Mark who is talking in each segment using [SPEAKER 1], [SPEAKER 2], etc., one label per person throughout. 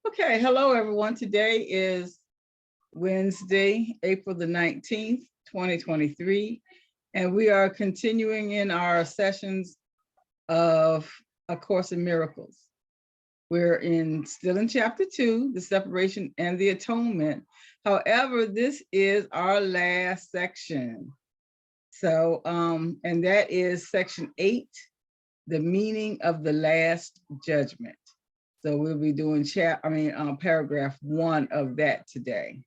[SPEAKER 1] Okay, hello everyone. Today is Wednesday, April the 19th, 2023, and we are continuing in our sessions of A Course in Miracles. We're still in chapter 2, the separation and the atonement. However, this is our last section. So, and that is section 8, the meaning of the last judgment. So we'll be doing paragraph 1 of that today.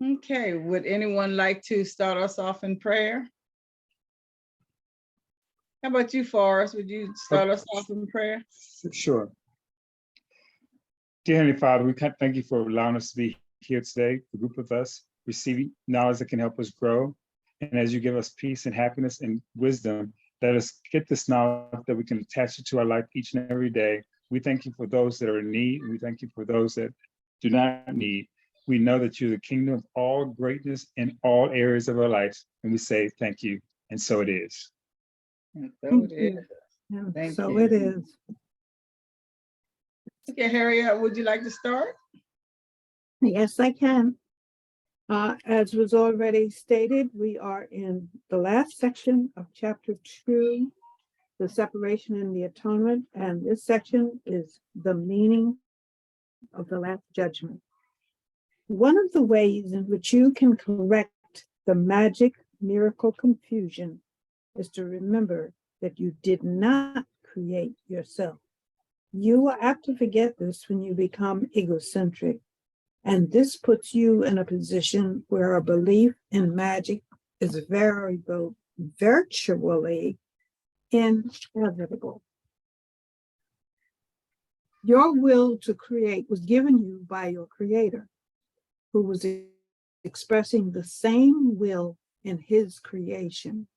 [SPEAKER 1] Okay, would anyone like to start us off in prayer? How about you, Forrest? Would you start us off in prayer?
[SPEAKER 2] Sure. Dear Heavenly Father, we thank you for allowing us to be here today, a group of us, receiving knowledge that can help us grow. And as you give us peace and happiness and wisdom, let us get this knowledge that we can attach it to our life each and every day. We thank you for those that are in need. And we thank you for those that do not need. We know that you're the kingdom of all greatness in all areas of our lives. And we say thank you. And so it is.
[SPEAKER 1] And so it is.
[SPEAKER 3] Thank you. It is.
[SPEAKER 1] Okay, Harriet, would you like to start?
[SPEAKER 3] Yes, I can. As was already stated, we are in the last section of chapter 2, the separation and the atonement, and this section is the meaning of the last judgment. One of the ways in which you can correct the magic miracle confusion is to remember that you did not create yourself. You are apt to forget this when you become egocentric, and this puts you in a position where a belief in magic is virtually inevitable. Your will to create was given you by your creator, who was expressing the same will in his creation.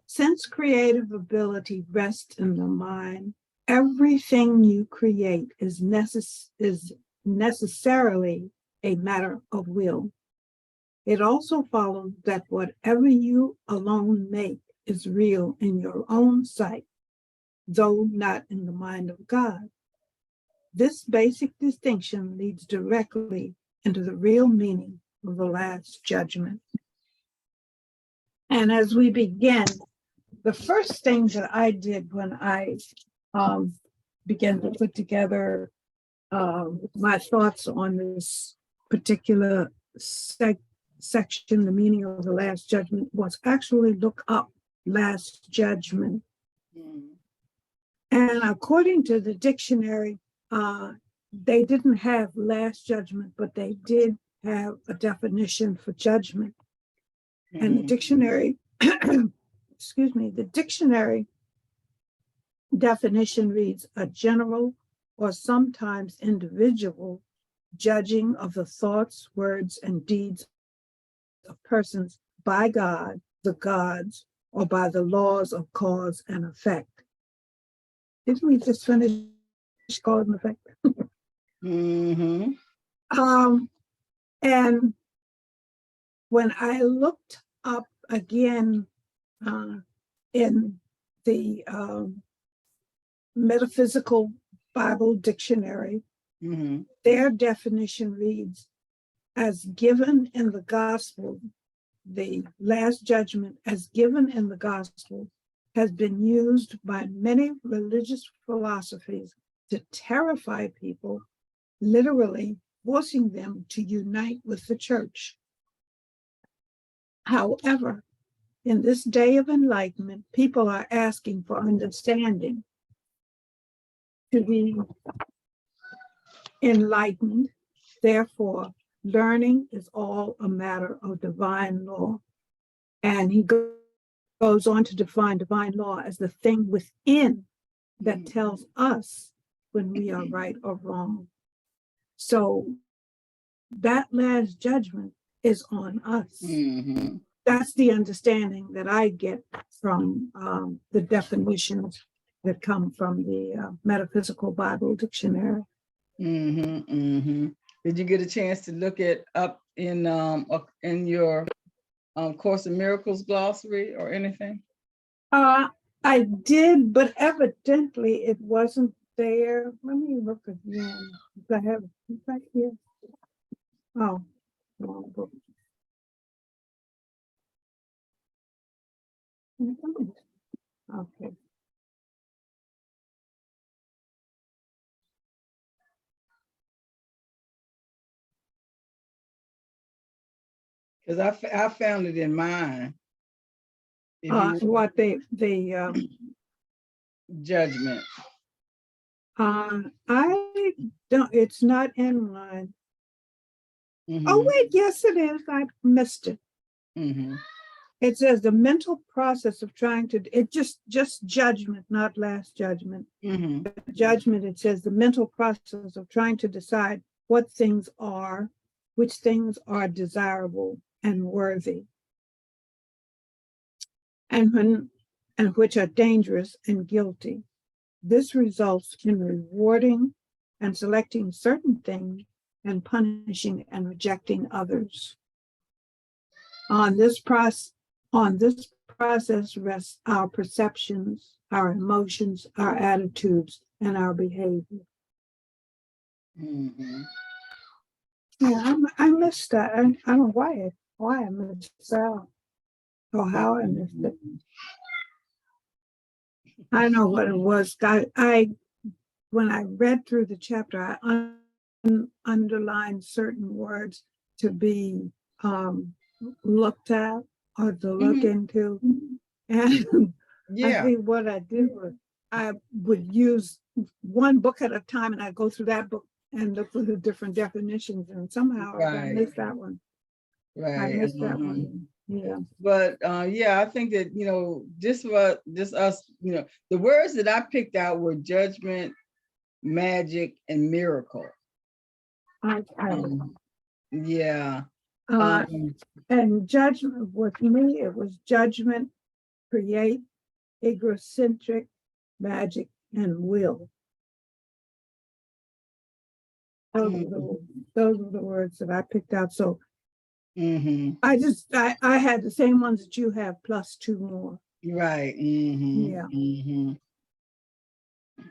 [SPEAKER 3] Since creative ability rests in the mind, everything you create is necessarily a matter of will. It also follows that whatever you alone make is real in your own sight, though not in the mind of God. This basic distinction leads directly into the real meaning of the last judgment. And as we begin, the first thing that I did when I began to put together my thoughts on this particular section, the meaning of the last judgment, was actually look up last judgment. And according to the dictionary, they didn't have last judgment, but they did have a definition for judgment. And the dictionary, the dictionary definition reads: a general or sometimes individual judging of the thoughts, words, and deeds of persons by God, the gods, or by the laws of cause and effect. Didn't we just finish cause and effect? And when I looked up again in the Metaphysical Bible Dictionary, their definition reads: as given in the gospel, the last judgment as given in the gospel has been used by many religious philosophies to terrify people, literally forcing them to unite with the church. However, in this day of enlightenment, people are asking for understanding. To be enlightened, therefore, learning is all a matter of divine law. And he goes on to define divine law as the thing within that tells us when we are right or wrong. So that last judgment is on us. That's the understanding that I get from the definitions that come from the Metaphysical Bible Dictionary.
[SPEAKER 1] Did you get a chance to look it up in your Course in Miracles glossary or anything?
[SPEAKER 3] I did, but evidently it wasn't there. Let me look again. I have it right here. Oh, wrong book. Okay.
[SPEAKER 1] Because I found it in mine. If you
[SPEAKER 3] What the
[SPEAKER 1] judgment.
[SPEAKER 3] I don't. It's not in mine.
[SPEAKER 1] Mhm,
[SPEAKER 3] Oh wait, yes it is. I missed it.
[SPEAKER 1] mhm,
[SPEAKER 3] It says the mental process of trying to. It just judgment, not last judgment.
[SPEAKER 1] mhm,
[SPEAKER 3] Judgment. It says the mental process of trying to decide what things are, which things are desirable and worthy, and which are dangerous and guilty. This results in rewarding and selecting certain things and punishing and rejecting others. On this process rests our perceptions, our emotions, our attitudes, and our behavior.
[SPEAKER 1] mhm.
[SPEAKER 3] Yeah, I missed that. I don't know why I missed that or how I missed it. I know what it was. When I read through the chapter, I underlined certain words to be looked at or to look into. And I
[SPEAKER 1] Yeah,
[SPEAKER 3] think what I did was I would use one book at a time and I'd go through that book and look for the different definitions. And somehow I
[SPEAKER 1] right,
[SPEAKER 3] missed that one. I
[SPEAKER 1] right.
[SPEAKER 3] missed that one. Yeah.
[SPEAKER 1] But yeah, I think that just us, the words that I picked out were judgment, magic, and miracle. Yeah.
[SPEAKER 3] And judgment with me, it was judgment, create, egocentric, magic, and will. Those were the words that I picked out. So
[SPEAKER 1] mhm,
[SPEAKER 3] I had the same ones that you have plus two more.
[SPEAKER 1] right.
[SPEAKER 3] Yeah.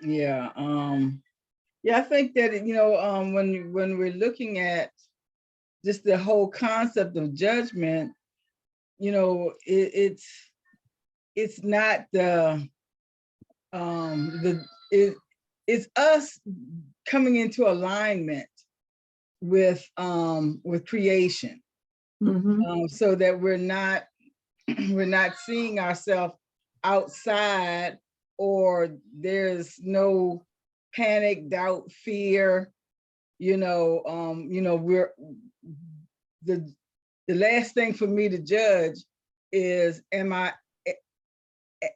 [SPEAKER 1] Yeah. Yeah, I think that when we're looking at just the whole concept of judgment, it's not it's us coming into alignment with creation, so that we're not seeing ourselves outside, or there's no panic, doubt, fear. We're the last thing for me to judge is, am I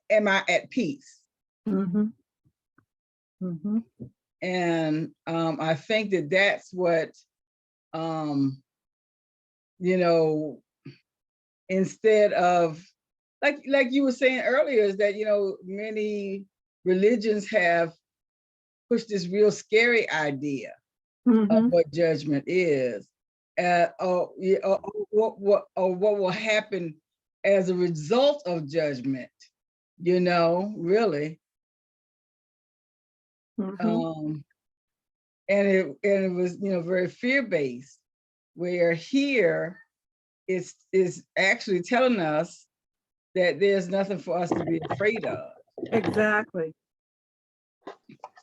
[SPEAKER 1] at peace? And I think that that's what instead of, like you were saying earlier, is that many religions have pushed this real scary idea of what judgment is, or what will happen as a result of judgment. Really. And it was very fear-based, where here is actually telling us that there's nothing for us to be afraid of.
[SPEAKER 3] Exactly.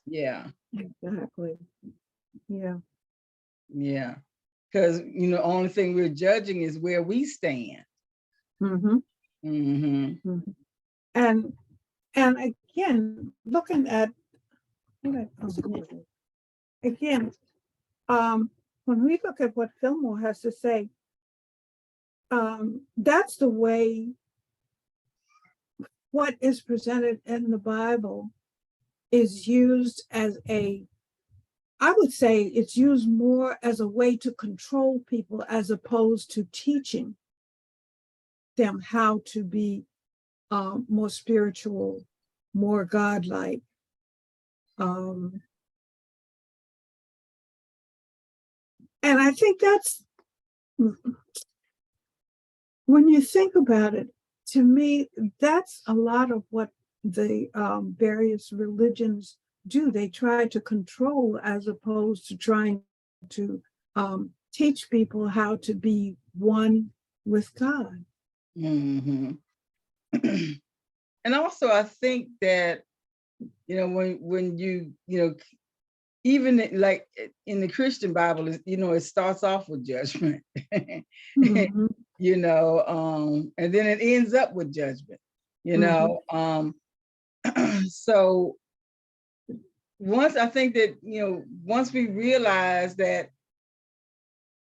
[SPEAKER 1] Yeah.
[SPEAKER 3] Exactly. Yeah.
[SPEAKER 1] Yeah. Because only thing we're judging is where we stand.
[SPEAKER 3] And again, looking at again, when we look at what Fillmore has to say, that's the way what is presented in the Bible is used as I would say it's used more as a way to control people as opposed to teaching them how to be more spiritual, more godlike. And I think that's, when you think about it, to me, that's a lot of what the various religions do. They try to control as opposed to trying to teach people how to be one with God.
[SPEAKER 1] Mhm. And also, I think that, when even like in the Christian Bible, it starts off with judgment,
[SPEAKER 3] Mhm.
[SPEAKER 1] and then it ends up with judgment, so I think that, once we realize that,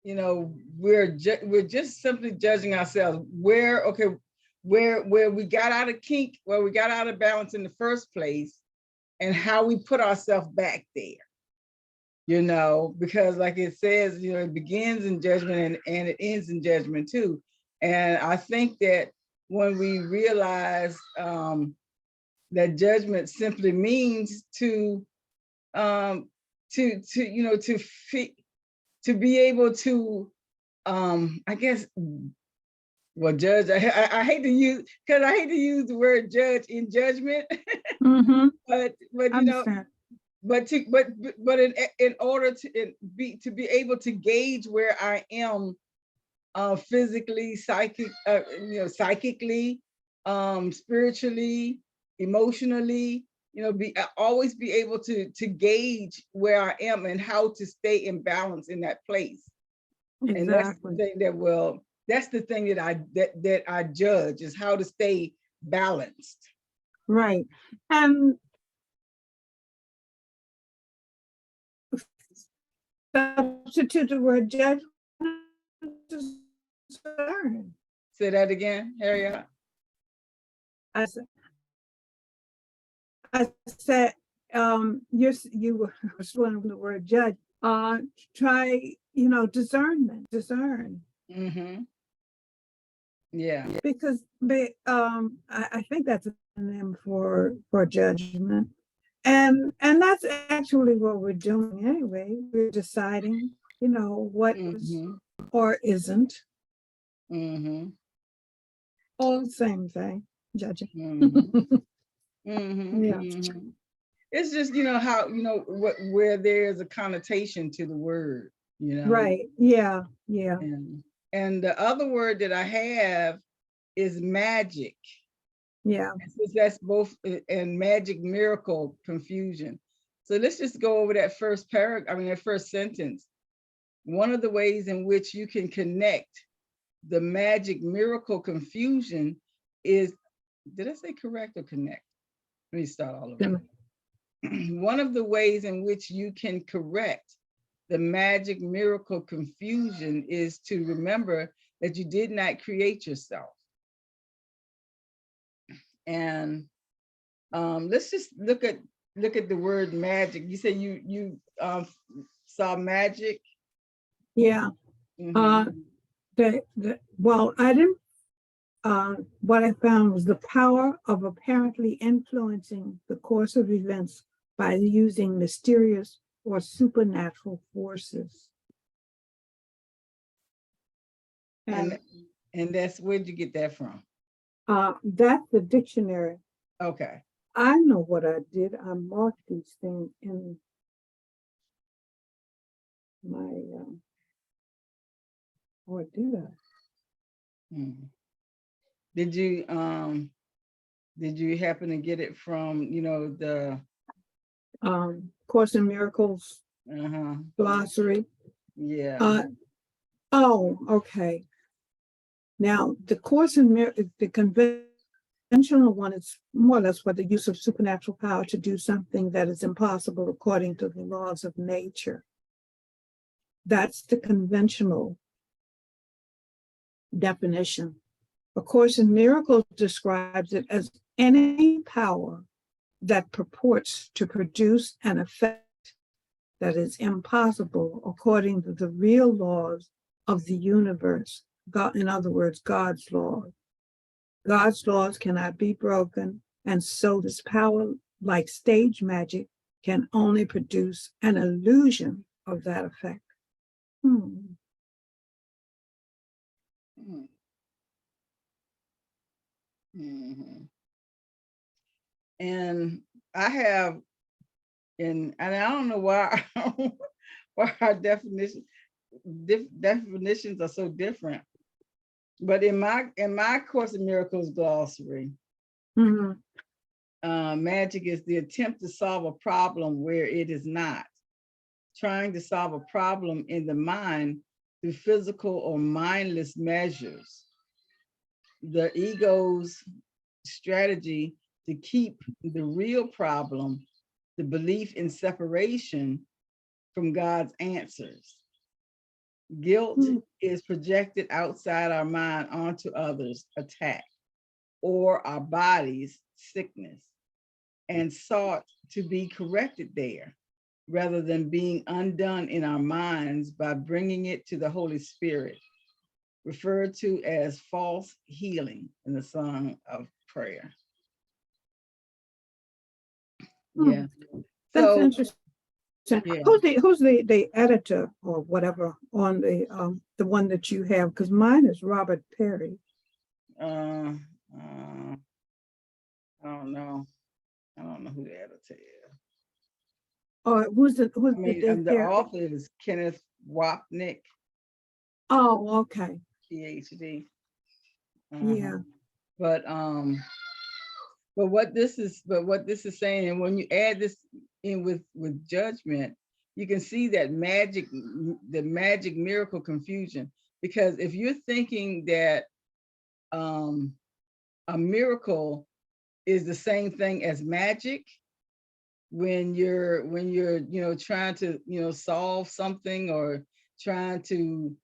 [SPEAKER 1] we're just simply judging ourselves where we got out of kink, where we got out of balance in the first place, and how we put ourselves back there, because like it says, it begins in judgment and it ends in judgment too. And I think that when we realize that judgment simply means to be able to, I guess, well, judge, I hate to use, because I hate to use the word judge in judgment,
[SPEAKER 3] Mhm.
[SPEAKER 1] but
[SPEAKER 3] Understand.
[SPEAKER 1] but in order to be able to gauge where I am, physically, psychically, spiritually, emotionally, always be able to gauge where I am and how to stay in balance in that place. And that's the
[SPEAKER 3] Exactly.
[SPEAKER 1] thing that's the thing that I judge, is how to stay balanced.
[SPEAKER 3] Right. And substitute the word judgment, discern.
[SPEAKER 1] Say that again, Harriet.
[SPEAKER 3] I said, you were responding to the word judge. Try, discern.
[SPEAKER 1] Mm-hmm. Yeah.
[SPEAKER 3] Because I think that's a name for judgment. And that's actually what we're doing anyway. We're deciding, what is
[SPEAKER 1] Mm-hmm.
[SPEAKER 3] or isn't.
[SPEAKER 1] Mm-hmm.
[SPEAKER 3] All the same thing, judging.
[SPEAKER 1] Mm-hmm. Mm-hmm.
[SPEAKER 3] Yeah.
[SPEAKER 1] Mm-hmm. It's just, how, where there's a connotation to the word,
[SPEAKER 3] Right. Yeah. Yeah.
[SPEAKER 1] And the other word that I have is magic.
[SPEAKER 3] Yeah.
[SPEAKER 1] That's both, and magic, miracle, confusion. So let's just go over that first paragraph, that first sentence. One of the ways in which you can connect the magic, miracle, confusion is, did I say correct or connect? Let me start all over. One of the ways in which you can correct the magic, miracle, confusion is to remember that you did not create yourself. And let's just look at the word magic. You say you saw magic.
[SPEAKER 3] Yeah.
[SPEAKER 1] Mm-hmm.
[SPEAKER 3] Well, I didn't. What I found was the power of apparently influencing the course of events by using mysterious or supernatural forces.
[SPEAKER 1] And that's, where'd you get that from?
[SPEAKER 3] That's the dictionary.
[SPEAKER 1] Okay.
[SPEAKER 3] I know what I did. I marked these things in my, or did I?
[SPEAKER 1] Mm-hmm. Did you happen to get it from, the
[SPEAKER 3] Course in Miracles glossary?
[SPEAKER 1] Yeah.
[SPEAKER 3] Oh, okay. Now, the Course in Miracles, the conventional one is more or less what the use of supernatural power to do something that is impossible according to the laws of nature. That's the conventional definition. A Course in Miracles describes it as any power that purports to produce an effect that is impossible according to the real laws of the universe. God, in other words, God's laws. God's laws cannot be broken, and so this power, like stage magic, can only produce an illusion of that effect.
[SPEAKER 1] Mm-hmm. And I have and I don't know why why our definitions are so different. But in my Course in Miracles glossary,
[SPEAKER 3] Mhm.
[SPEAKER 1] magic is the attempt to solve a problem where it is not, trying to solve a problem in the mind through physical or mindless measures. The ego's strategy to keep the real problem, the belief in separation, from God's answers. Guilt is projected outside our mind onto others' attack or our body's sickness, and sought to be corrected there rather than being undone in our minds by bringing it to the Holy Spirit, referred to as false healing in the Song of Prayer. Yeah.
[SPEAKER 3] That's
[SPEAKER 1] So,
[SPEAKER 3] interesting.
[SPEAKER 1] yeah.
[SPEAKER 3] Who's the editor or whatever on the one that you have? Because mine is Robert Perry.
[SPEAKER 1] I don't know. I don't know who the editor is.
[SPEAKER 3] Or who's
[SPEAKER 1] I
[SPEAKER 3] the
[SPEAKER 1] mean,
[SPEAKER 3] Dave
[SPEAKER 1] the
[SPEAKER 3] Perry?
[SPEAKER 1] author is Kenneth Wapnick,
[SPEAKER 3] Oh, okay.
[SPEAKER 1] PhD.
[SPEAKER 3] Yeah.
[SPEAKER 1] But what this is saying, and when you add this in with judgment, you can see that the magic miracle confusion. Because if you're thinking that a miracle is the same thing as magic, when you're trying to solve something or trying to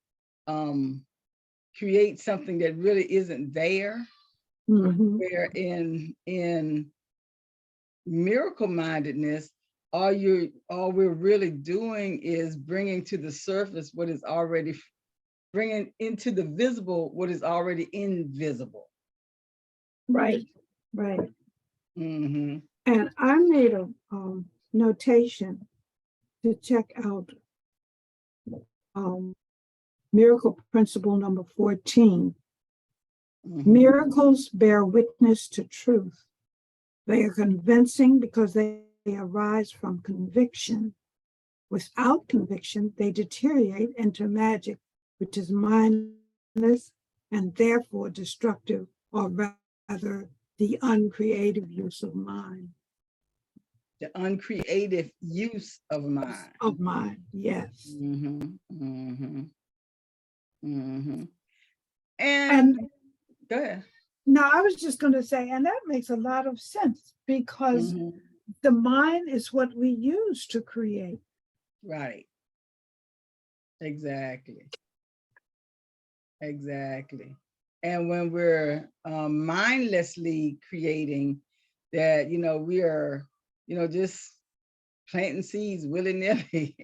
[SPEAKER 1] create something that really isn't there, where in miracle mindedness, all we're really doing is bringing to the surface what is already, bringing into the visible what is already invisible.
[SPEAKER 3] Right. Right.
[SPEAKER 1] Mm-hmm.
[SPEAKER 3] And I made a notation to check out miracle principle number 14. Miracles bear witness to truth. They are convincing because they arise from conviction. Without conviction, they deteriorate into magic, which is mindless and therefore destructive, or rather the uncreative use of mind.
[SPEAKER 1] The uncreative use of mind.
[SPEAKER 3] Of mind, yes.
[SPEAKER 1] And go ahead.
[SPEAKER 3] No, I was just going to say, and that makes a lot of sense because the mind is what we use to create.
[SPEAKER 1] Right. Exactly. And when we're mindlessly creating, that we are just planting seeds willy-nilly,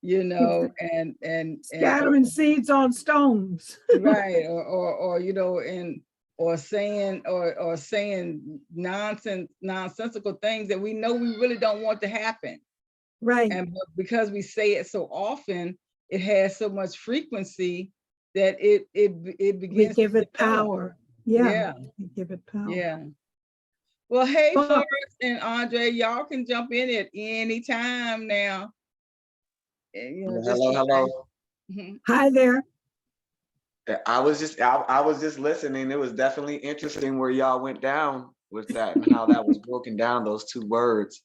[SPEAKER 1] and
[SPEAKER 3] Scattering seeds on stones.
[SPEAKER 1] right, or saying nonsensical things that we know we really don't want to happen.
[SPEAKER 3] Right.
[SPEAKER 1] And because we say it so often, it has so much frequency that it begins.
[SPEAKER 3] We give it power. Yeah. We give it power.
[SPEAKER 1] Yeah. Well, hey, Forrest and Andre, y'all can jump in at any time now.
[SPEAKER 4] Hello.
[SPEAKER 3] Hi there.
[SPEAKER 4] I was just listening. It was definitely interesting where y'all went down with that and how that was broken down, those two words,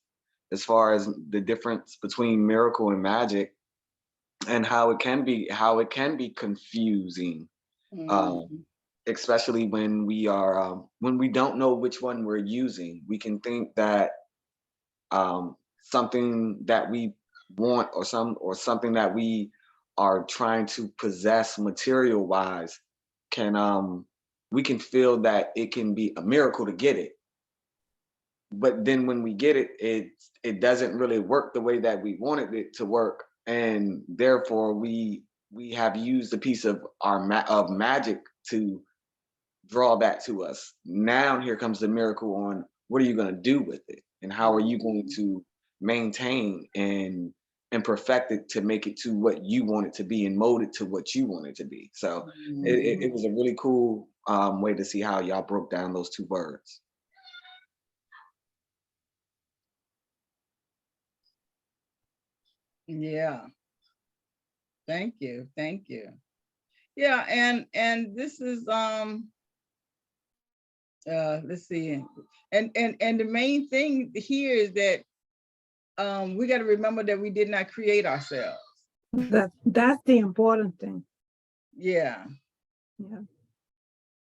[SPEAKER 4] as far as the difference between miracle and magic, and how it can be confusing, especially when we don't know which one we're using. We can think that something that we want or something that we are trying to possess material wise we can feel that it can be a miracle to get it, but then when we get it, it doesn't really work the way that we wanted it to work, and therefore we have used a piece of of magic to draw that to us. Now here comes the miracle on what are you going to do with it, and how are you going to maintain and perfect it to make it to what you want it to be and mold it to what you want it to be. So it was a really cool way to see how y'all broke down those two words.
[SPEAKER 1] Yeah. Thank you. Thank you. Yeah, and this is let's see. And the main thing here is that we got to remember that we did not create ourselves.
[SPEAKER 3] That's the important thing.
[SPEAKER 1] Yeah.
[SPEAKER 3] Yeah.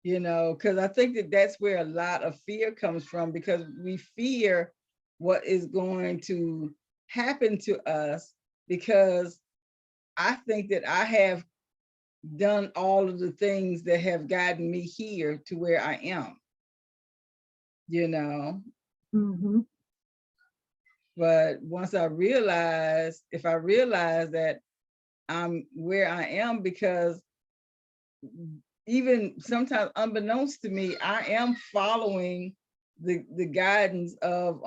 [SPEAKER 1] You know, because I think that that's where a lot of fear comes from, because we fear what is going to happen to us, because I think that I have done all of the things that have gotten me here to where I am, you know.
[SPEAKER 3] Mm-hmm.
[SPEAKER 1] But once I realize, if I realize that I'm where I am, because even sometimes unbeknownst to me, I am following the guidance of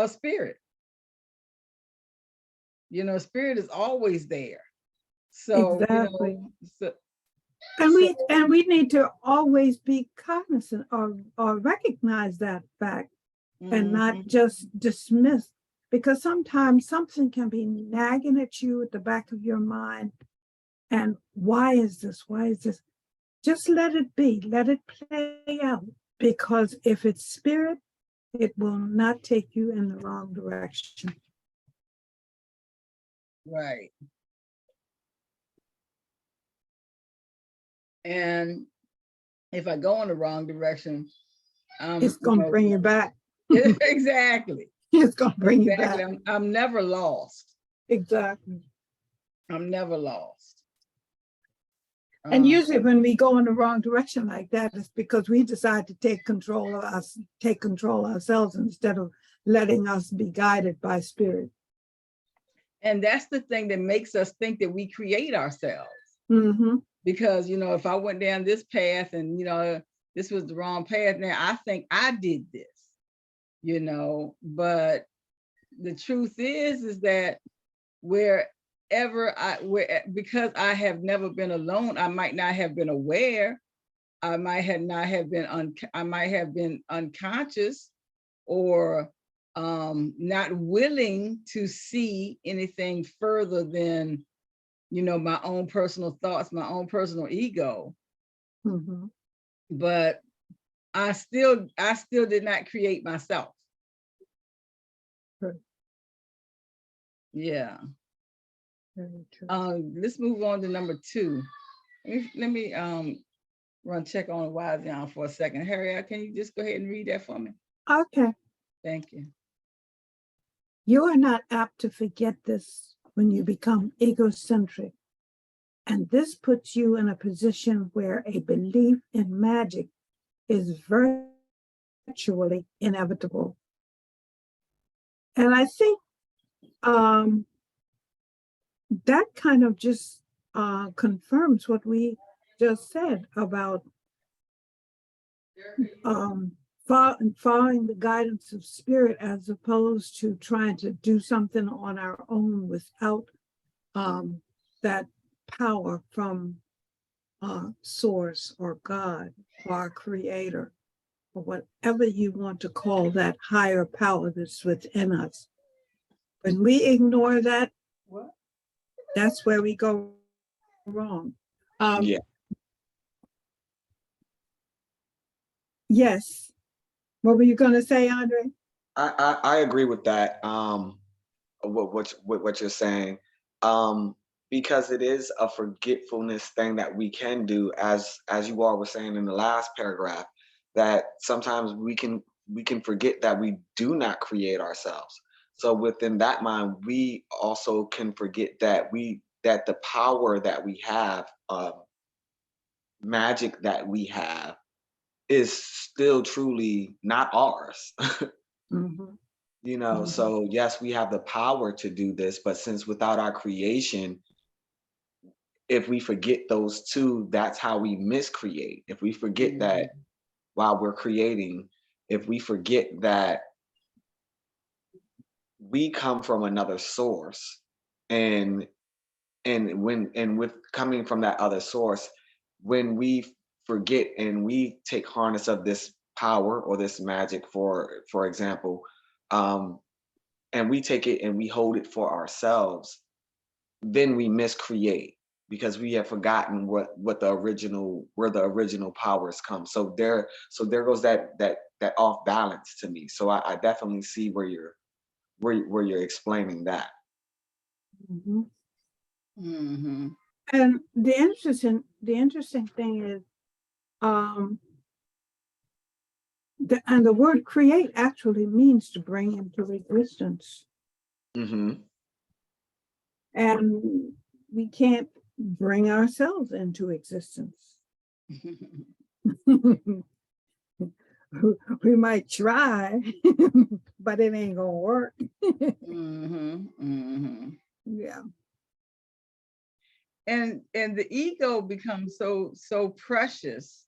[SPEAKER 1] spirit. You know, spirit is always there. So, you
[SPEAKER 3] Exactly.
[SPEAKER 1] know, so,
[SPEAKER 3] And we need to always be cognizant or recognize that fact and not
[SPEAKER 1] mhm,
[SPEAKER 3] just dismiss, because sometimes something can be nagging at you at the back of your mind. And why is this? Why is this? Just let it be, let it play out, because if it's spirit, it will not take you in the wrong direction.
[SPEAKER 1] right. And if I go in the wrong direction,
[SPEAKER 3] It's
[SPEAKER 1] you
[SPEAKER 3] going to
[SPEAKER 1] know,
[SPEAKER 3] bring you back.
[SPEAKER 1] exactly,
[SPEAKER 3] It's going to bring you
[SPEAKER 1] exactly.
[SPEAKER 3] back.
[SPEAKER 1] I'm never lost.
[SPEAKER 3] Exactly.
[SPEAKER 1] I'm never lost.
[SPEAKER 3] And usually when we go in the wrong direction like that, it's because we decide to take control of us, take control ourselves instead of letting us be guided by spirit.
[SPEAKER 1] And that's the thing that makes us think that we create ourselves.
[SPEAKER 3] Mm-hmm.
[SPEAKER 1] Because, you know, if I went down this path and, you know, this was the wrong path, now I think I did this, you know. But the truth is that because I have never been alone, I might not have been aware. I might have been unconscious, or not willing to see anything further than, you know, my own personal thoughts, my own personal ego.
[SPEAKER 3] Mm-hmm.
[SPEAKER 1] But I still did not create myself.
[SPEAKER 3] Right.
[SPEAKER 1] Yeah.
[SPEAKER 3] Very true.
[SPEAKER 1] Let's move on to number 2. Let me run check on Wise Down for a second. Harriet, can you just go ahead and read that for me?
[SPEAKER 3] Okay.
[SPEAKER 1] Thank you.
[SPEAKER 3] You are not apt to forget this when you become egocentric. And this puts you in a position where a belief in magic is virtually inevitable. And I think that kind of just confirms what we just said about following the guidance of spirit, as opposed to trying to do something on our own without that power from source or God or our creator, or whatever you want to call that higher power that's within us. When we ignore that, that's where we go wrong.
[SPEAKER 4] Yeah.
[SPEAKER 3] Yes. What were you going to say, Andre?
[SPEAKER 4] I agree with that. What you're saying, because it is a forgetfulness thing that we can do, as you all were saying in the last paragraph, that sometimes we can forget that we do not create ourselves. So within that mind, we also can forget that the power that we have, magic that we have, is still truly not ours.
[SPEAKER 3] Mm-hmm.
[SPEAKER 4] You know, so yes, we have the power to do this, but since without our creation, if we forget those two, that's how we miscreate. If we forget that while we're creating, if we forget that we come from another source, and with coming from that other source, when we forget and we take harness of this power or this magic, for example, um and we take it and we hold it for ourselves, then we miscreate because we have forgotten what the original, where the original powers come. So there goes that off balance to me. So I definitely see where you're explaining that.
[SPEAKER 3] Mhm.
[SPEAKER 1] Mm-hmm.
[SPEAKER 3] And the interesting thing is, the word create actually means to bring into existence.
[SPEAKER 4] Mm-hmm.
[SPEAKER 3] And we can't bring ourselves into existence. We might try, but it ain't gonna work.
[SPEAKER 1] Mm-hmm. Mm-hmm.
[SPEAKER 3] Yeah.
[SPEAKER 1] And the ego becomes so precious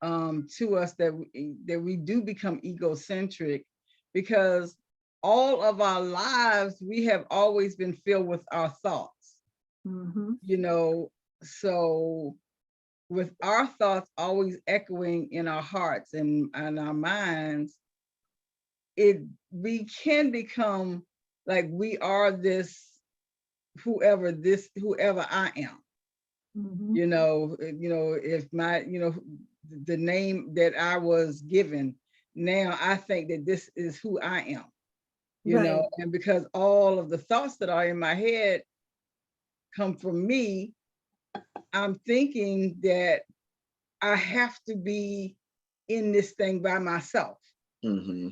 [SPEAKER 1] to us that we do become egocentric, because all of our lives we have always been filled with our thoughts,
[SPEAKER 3] Mm-hmm.
[SPEAKER 1] you know. So with our thoughts always echoing in our hearts and our minds, we can become like we are this, whoever I am.
[SPEAKER 3] Mm-hmm.
[SPEAKER 1] You know, if my, the name that I was given, now I think that this is who I am,
[SPEAKER 3] Right.
[SPEAKER 1] and because all of the thoughts that are in my head come from me, I'm thinking that I have to be in this thing by myself.
[SPEAKER 4] Mm-hmm.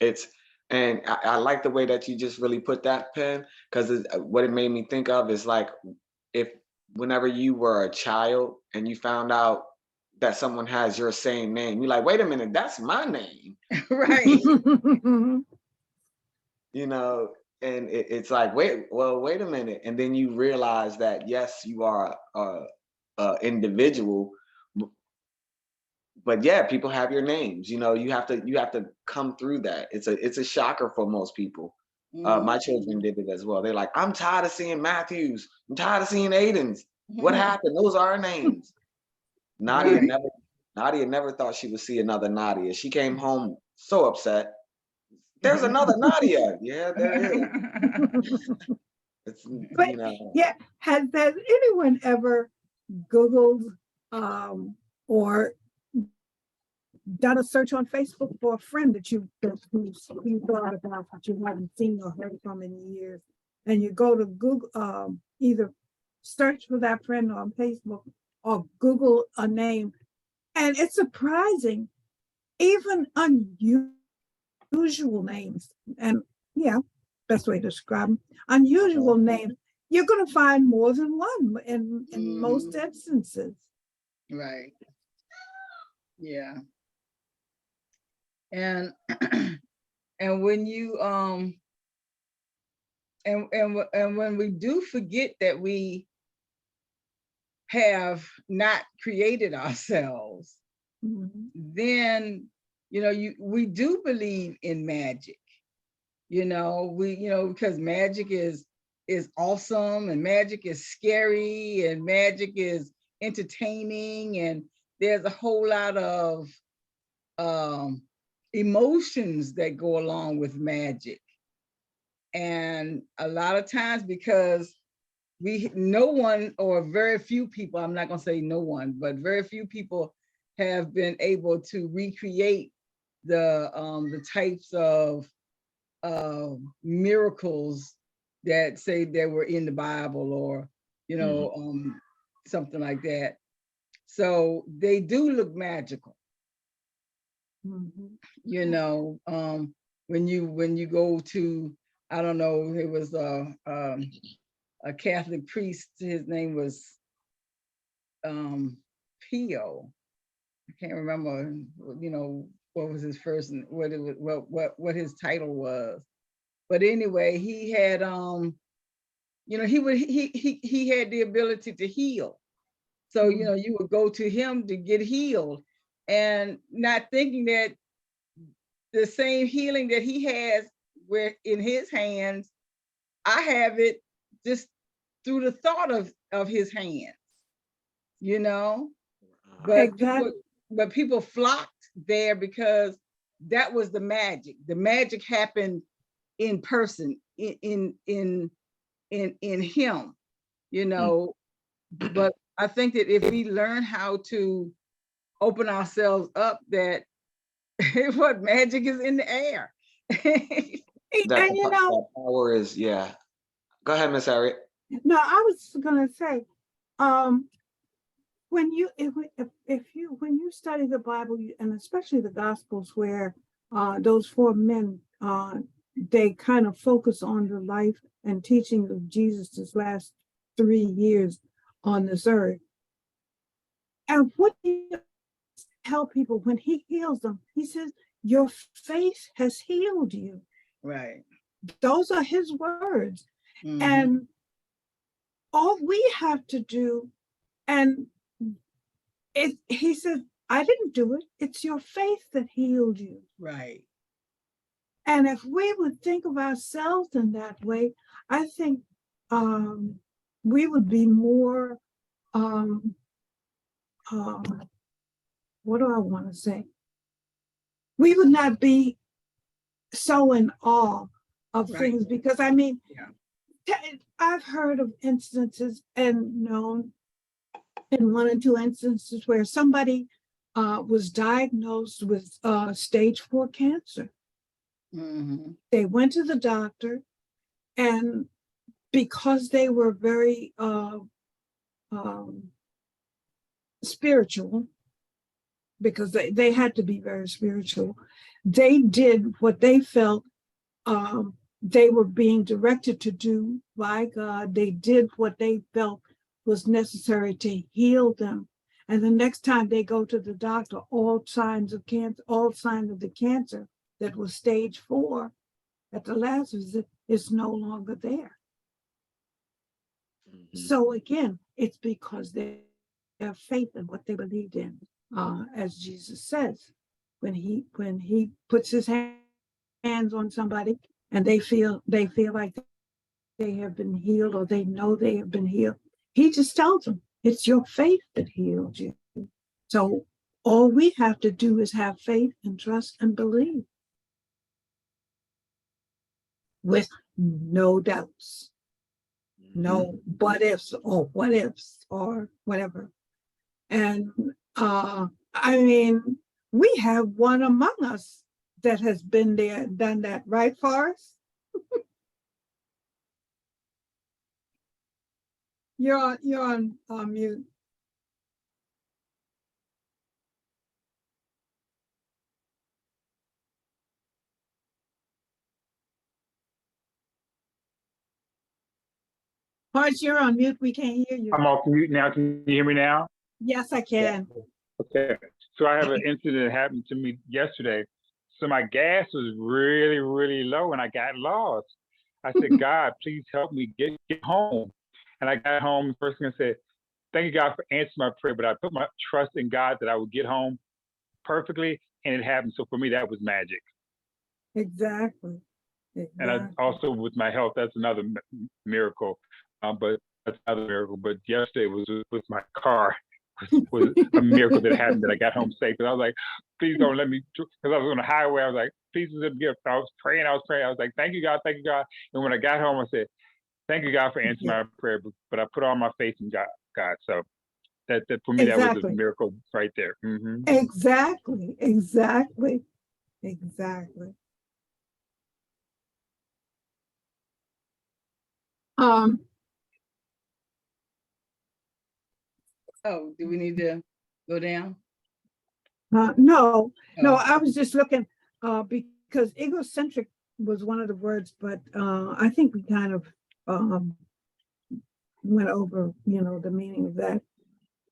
[SPEAKER 4] It's and I like the way that you just really put that, Pen, because what it made me think of is like, if whenever you were a child and you found out that someone has your same name, you're like, wait a minute, that's my name.
[SPEAKER 1] Right.
[SPEAKER 4] You know, and it's like, wait a minute, and then you realize that yes, you are a individual, but yeah, people have your names. You know, you have to come through that. It's a shocker for most people. My children did it as well. They're like, I'm tired of seeing Matthews. I'm tired of seeing Aidens. What happened? Those are our names. Nadia
[SPEAKER 1] Right.
[SPEAKER 4] never thought she would see another Nadia. She came home so upset. There's another Nadia. Yeah, there is. It's,
[SPEAKER 3] But yeah, has anyone ever Googled or done a search on Facebook for a friend that you thought about but you haven't seen or heard from in years, and you go to Google, either search for that friend on Facebook or Google a name, and it's surprising, even unusual names, and yeah, best way to describe them, unusual names, you're going to find more than one in most instances.
[SPEAKER 1] Right. Yeah. And and when you and when we do forget that we have not created ourselves, then we do believe in magic. Because magic is awesome, and magic is scary, and magic is entertaining, and there's a whole lot of emotions that go along with magic. And a lot of times, because no one, or very few people, I'm not going to say no one, but very few people have been able to recreate the types of miracles that say they were in the Bible, or something like that. So they do look magical. When you go to, I don't know, it was a Catholic priest. His name was Pio. I can't remember, what was his first, what it was, what his title was. But anyway, he had he had the ability to heal. So you would go to him to get healed, and not thinking that the same healing that he has where in his hands, I have it just through the thought of his hands, but
[SPEAKER 3] Exactly.
[SPEAKER 1] people flocked there because that was the magic. The magic happened in person, in him, you know. But I think that if we learn how to open ourselves up, that what magic is in the air.
[SPEAKER 4] That,
[SPEAKER 3] And you know,
[SPEAKER 4] that power is, yeah. Go ahead, Miss Harriet.
[SPEAKER 3] no, I was gonna say, when you when you study the Bible, and especially the Gospels, where those four men they kind of focus on the life and teaching of Jesus' last 3 years on this earth. And what he tell people when he heals them, he says, "Your faith has healed you."
[SPEAKER 1] Right.
[SPEAKER 3] Those are his words.
[SPEAKER 1] Mhm.
[SPEAKER 3] And all we have to do, and he said, "I didn't do it. It's your faith that healed you."
[SPEAKER 1] Right.
[SPEAKER 3] And if we would think of ourselves in that way, I think we would be more, what do I want to say? We would not be so in awe of
[SPEAKER 1] Right.
[SPEAKER 3] things, because I mean,
[SPEAKER 1] Yeah.
[SPEAKER 3] I've heard of instances and known in 1 or 2 instances where somebody was diagnosed with stage 4 cancer.
[SPEAKER 1] Mhm.
[SPEAKER 3] They went to the doctor, and because they were very spiritual, because they had to be very spiritual, they did what they felt they were being directed to do by God. They did what they felt was necessary to heal them. And the next time they go to the doctor, all signs of cancer, all signs of the cancer that was stage 4 at the last visit is no longer there. So again, it's because they have faith in what they believed in, as Jesus says, when he puts his hands on somebody and they feel like they have been healed, or they know they have been healed, he just tells them, "It's your faith that healed you." So all we have to do is have faith and trust and believe with no doubts, no but ifs or what ifs or whatever. And I mean, we have one among us that has been there, done that, right, Forrest? You're on mute. Forrest, you're on mute. We can't hear you.
[SPEAKER 2] I'm off mute now. Can you hear me now?
[SPEAKER 3] Yes, I can.
[SPEAKER 2] Okay. So I have an incident that happened to me yesterday. So my gas was really, really low and I got lost. I said, "God, please help me get home." And I got home. The first thing I said, "Thank you, God, for answering my prayer." But I put my trust in God that I would get home perfectly, and it happened. So for me, that was magic.
[SPEAKER 3] Exactly.
[SPEAKER 2] And I also with my health, that's another miracle. But that's another miracle. But yesterday was with my car. Was a miracle that happened, that I got home safe. And I was like, "Please don't let me," because I was on the highway. I was like, "Please is a gift." I was praying. I was like, "Thank you, God. Thank you, God." And when I got home, I said, "Thank you, God, for answering my prayer." But I put all my faith in God. So that for me, that was a
[SPEAKER 3] Exactly.
[SPEAKER 2] miracle right there. Mm-hmm.
[SPEAKER 3] Exactly. Exactly. Exactly.
[SPEAKER 1] Oh, do we need to go down?
[SPEAKER 3] No,
[SPEAKER 1] Oh.
[SPEAKER 3] I was just looking because egocentric was one of the words, but I think we kind of went over, the meaning of that,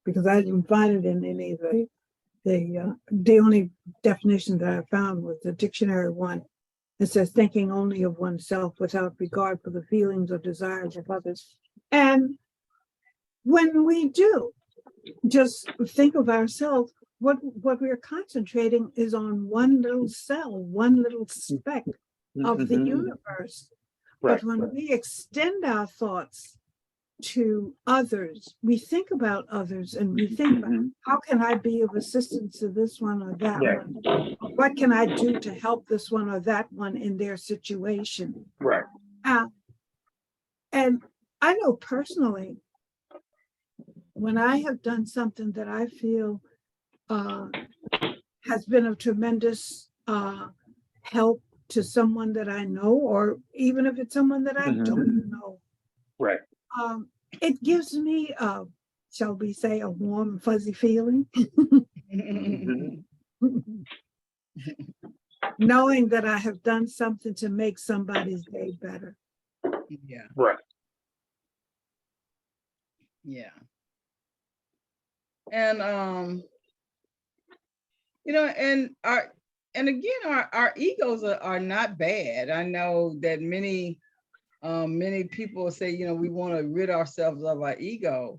[SPEAKER 3] because I didn't find it in any of the only definition that I found was the dictionary one. It says thinking only of oneself without regard for the feelings or desires of others. And when we do just think of ourselves, what we're concentrating is on one little cell, one little speck of the universe.
[SPEAKER 2] Right.
[SPEAKER 3] But when we extend our thoughts to others, we think about others and we think about how can I be of assistance to this one or that
[SPEAKER 2] Right.
[SPEAKER 3] one? What can I do to help this one or that one in their situation?
[SPEAKER 2] Right.
[SPEAKER 3] And I know personally, when I have done something that I feel has been of tremendous help to someone that I know, or even if it's someone that I don't know,
[SPEAKER 2] Right.
[SPEAKER 3] it gives me shall we say, a warm, fuzzy feeling. Knowing that I have done something to make somebody's day better.
[SPEAKER 1] Yeah.
[SPEAKER 2] Right.
[SPEAKER 1] Yeah. And you know, and again, our egos are not bad. I know that many people say, you know, we want to rid ourselves of our ego.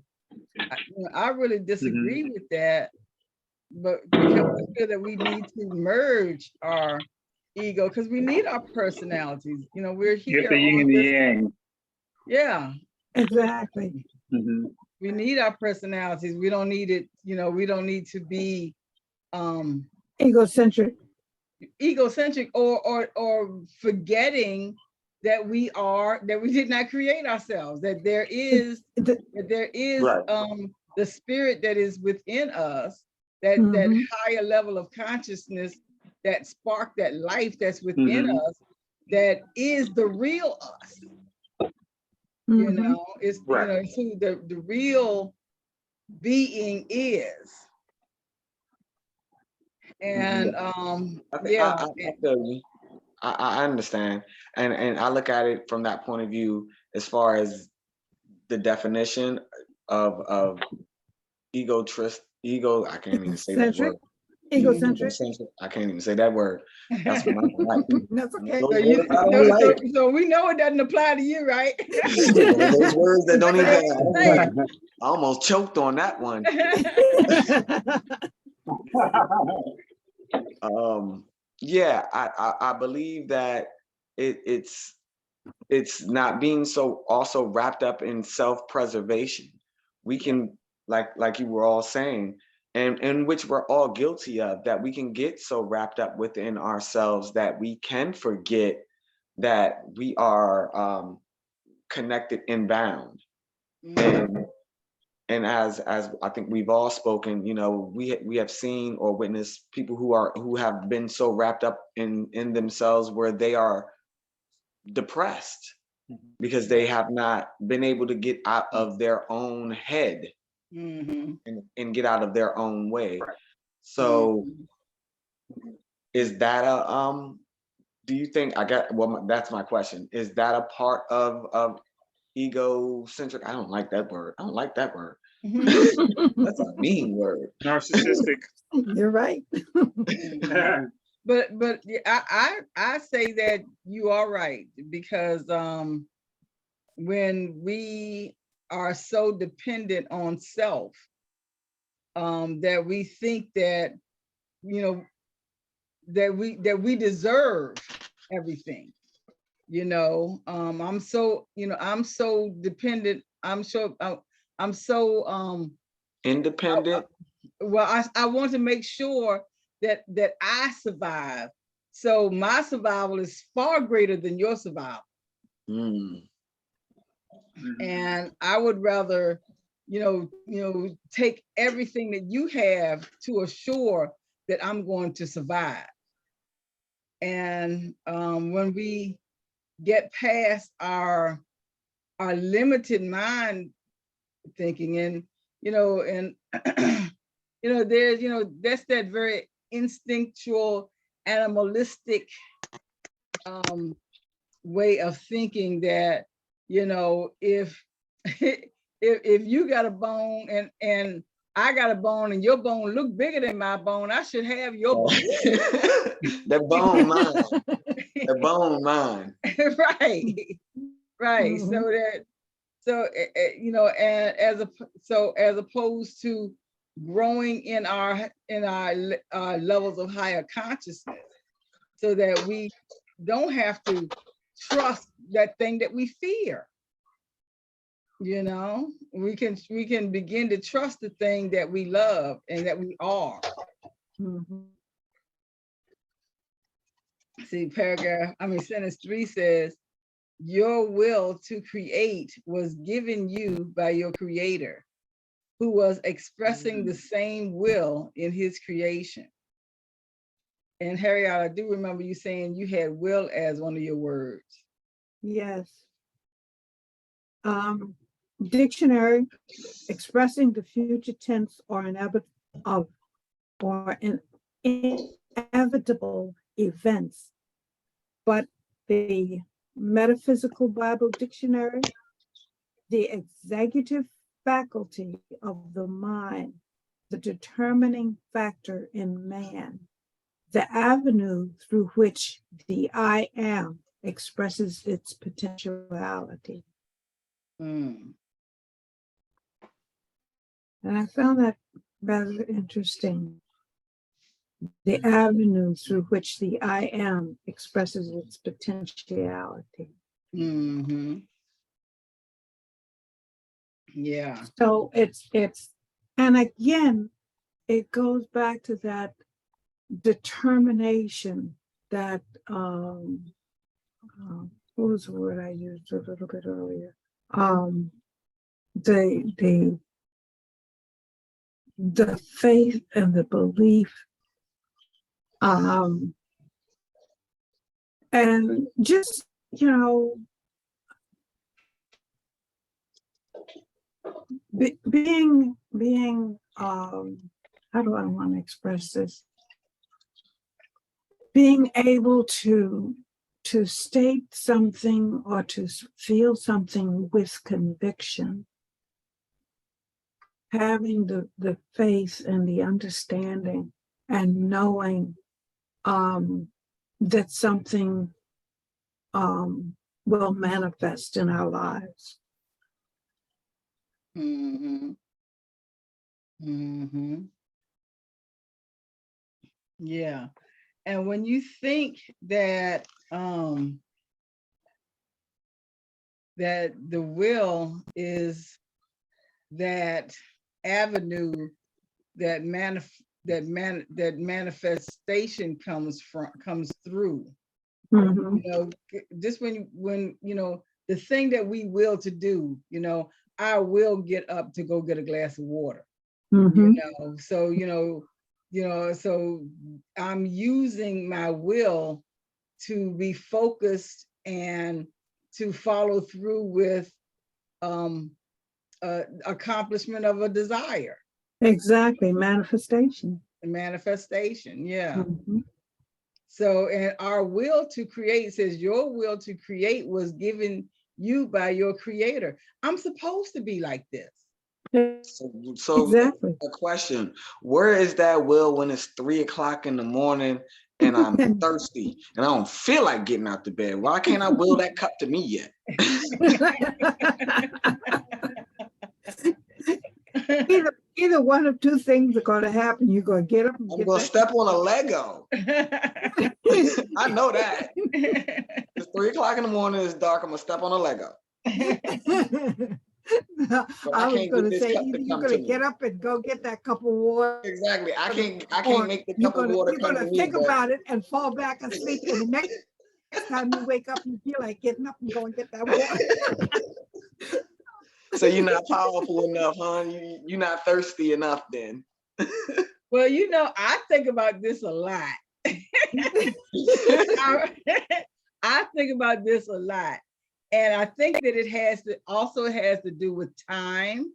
[SPEAKER 1] I really disagree with that, but because I feel that we need to merge our ego because we need our personalities. You know, we're here.
[SPEAKER 2] Get the yin and the yang.
[SPEAKER 1] Yeah.
[SPEAKER 3] Exactly.
[SPEAKER 1] We need our personalities. We don't need it, you know, we don't need to be
[SPEAKER 3] egocentric
[SPEAKER 1] or forgetting that we did not create ourselves, that there is
[SPEAKER 2] Right.
[SPEAKER 1] the spirit that is within us, that higher level of consciousness, that spark, that life that's within us, that is the real us. You know, it's you know, it's who the real being is. And yeah,
[SPEAKER 4] I feel you. I understand, and I look at it from that point of view as far as the definition of ego. I can't even say that word.
[SPEAKER 3] Egocentric.
[SPEAKER 4] I can't even say that word. That's what I'm like.
[SPEAKER 3] That's okay.
[SPEAKER 1] So we know it doesn't apply to you, right?
[SPEAKER 4] Those words that don't even. I almost choked on that one. Yeah, I believe that it's not being so also wrapped up in self-preservation. We can, like you were all saying, and which we're all guilty of, that we can get so wrapped up within ourselves that we can forget that we are connected and bound. And as I think we've all spoken, you know, we have seen or witnessed people who have been so wrapped up in themselves where they are depressed because they have not been able to get out of their own head and get out of their own way. So is that a do you think, that's my question, is that a part of egocentric? I don't like that word. That's a mean word.
[SPEAKER 2] Narcissistic.
[SPEAKER 3] You're right.
[SPEAKER 1] But I say that you are right, because when we are so dependent on self, that we think that, you know, that we deserve everything. You know, I'm so dependent. I'm so
[SPEAKER 4] Independent.
[SPEAKER 1] well, I want to make sure that I survive. So my survival is far greater than your survival. And I would rather, you know, take everything that you have to assure that I'm going to survive. And when we get past our limited mind thinking, and you know, and you know, there's, you know, that's that very instinctual, animalistic way of thinking that, you know, if if you got a bone and I got a bone and your bone look bigger than my bone, I should have your bone.
[SPEAKER 4] That bone mine. The bone mine.
[SPEAKER 1] Right. So you know, and as opposed to growing in our levels of higher consciousness, so that we don't have to trust that thing that we fear. You know, we can begin to trust the thing that we love and that we are.
[SPEAKER 3] Mhm.
[SPEAKER 1] See, sentence 3 says, your will to create was given you by your creator, who was expressing the same will in his creation. And Harriet, I do remember you saying you had will as one of your words.
[SPEAKER 3] Yes. Dictionary, expressing the future tense or inevitable events. But the Metaphysical Bible Dictionary, the executive faculty of the mind, the determining factor in man, the avenue through which the I am expresses its potentiality.
[SPEAKER 1] Mm.
[SPEAKER 3] And I found that rather interesting. The avenue through which the I am expresses its potentiality.
[SPEAKER 1] Mm-hmm. Yeah.
[SPEAKER 3] So and again, it goes back to that determination that, what was the word I used a little bit earlier? The faith and the belief, and just, being, how do I want to express this? Being able to state something or to feel something with conviction, having the faith and the understanding and knowing that something will manifest in our lives.
[SPEAKER 1] Mm-hmm. Mm-hmm. Yeah. And when you think that that the will is that avenue that manifestation comes through.
[SPEAKER 3] Mm-hmm.
[SPEAKER 1] You know, just when the thing that we will to do, I will get up to go get a glass of water.
[SPEAKER 3] Mm-hmm.
[SPEAKER 1] So I'm using my will to be focused and to follow through with accomplishment of a desire.
[SPEAKER 3] Exactly, manifestation.
[SPEAKER 1] Manifestation, yeah.
[SPEAKER 3] Mm-hmm.
[SPEAKER 1] So, and our will to create says your will to create was given you by your creator. I'm supposed to be like this.
[SPEAKER 4] So
[SPEAKER 3] Exactly.
[SPEAKER 4] a question, where is that will when it's 3 o'clock in the morning and I'm thirsty and I don't feel like getting out the bed? Why can't I will that cup to me yet?
[SPEAKER 3] Either one of two things are going to happen. You're going to get up and
[SPEAKER 4] I'm going to step on a Lego. I know that. It's 3 o'clock in the morning, it's dark, I'm going to step on a Lego.
[SPEAKER 3] I was
[SPEAKER 4] can't
[SPEAKER 3] going
[SPEAKER 4] get
[SPEAKER 3] to
[SPEAKER 4] this
[SPEAKER 3] say,
[SPEAKER 4] cup
[SPEAKER 3] either
[SPEAKER 4] to
[SPEAKER 3] you're
[SPEAKER 4] come
[SPEAKER 3] going
[SPEAKER 4] to
[SPEAKER 3] to
[SPEAKER 4] me.
[SPEAKER 3] get up and go get that cup of water.
[SPEAKER 4] Exactly. I can't
[SPEAKER 3] Or
[SPEAKER 4] make the
[SPEAKER 3] you're
[SPEAKER 4] cup of water come
[SPEAKER 3] going
[SPEAKER 4] to
[SPEAKER 3] to
[SPEAKER 4] me.
[SPEAKER 3] think about it and fall back asleep. And the next time you wake up, you feel like getting up and going get that water.
[SPEAKER 4] So you're not powerful enough, huh? You're not thirsty enough then.
[SPEAKER 1] Well, I think about this a lot. I think about this a lot. And I think that it also has to do with time.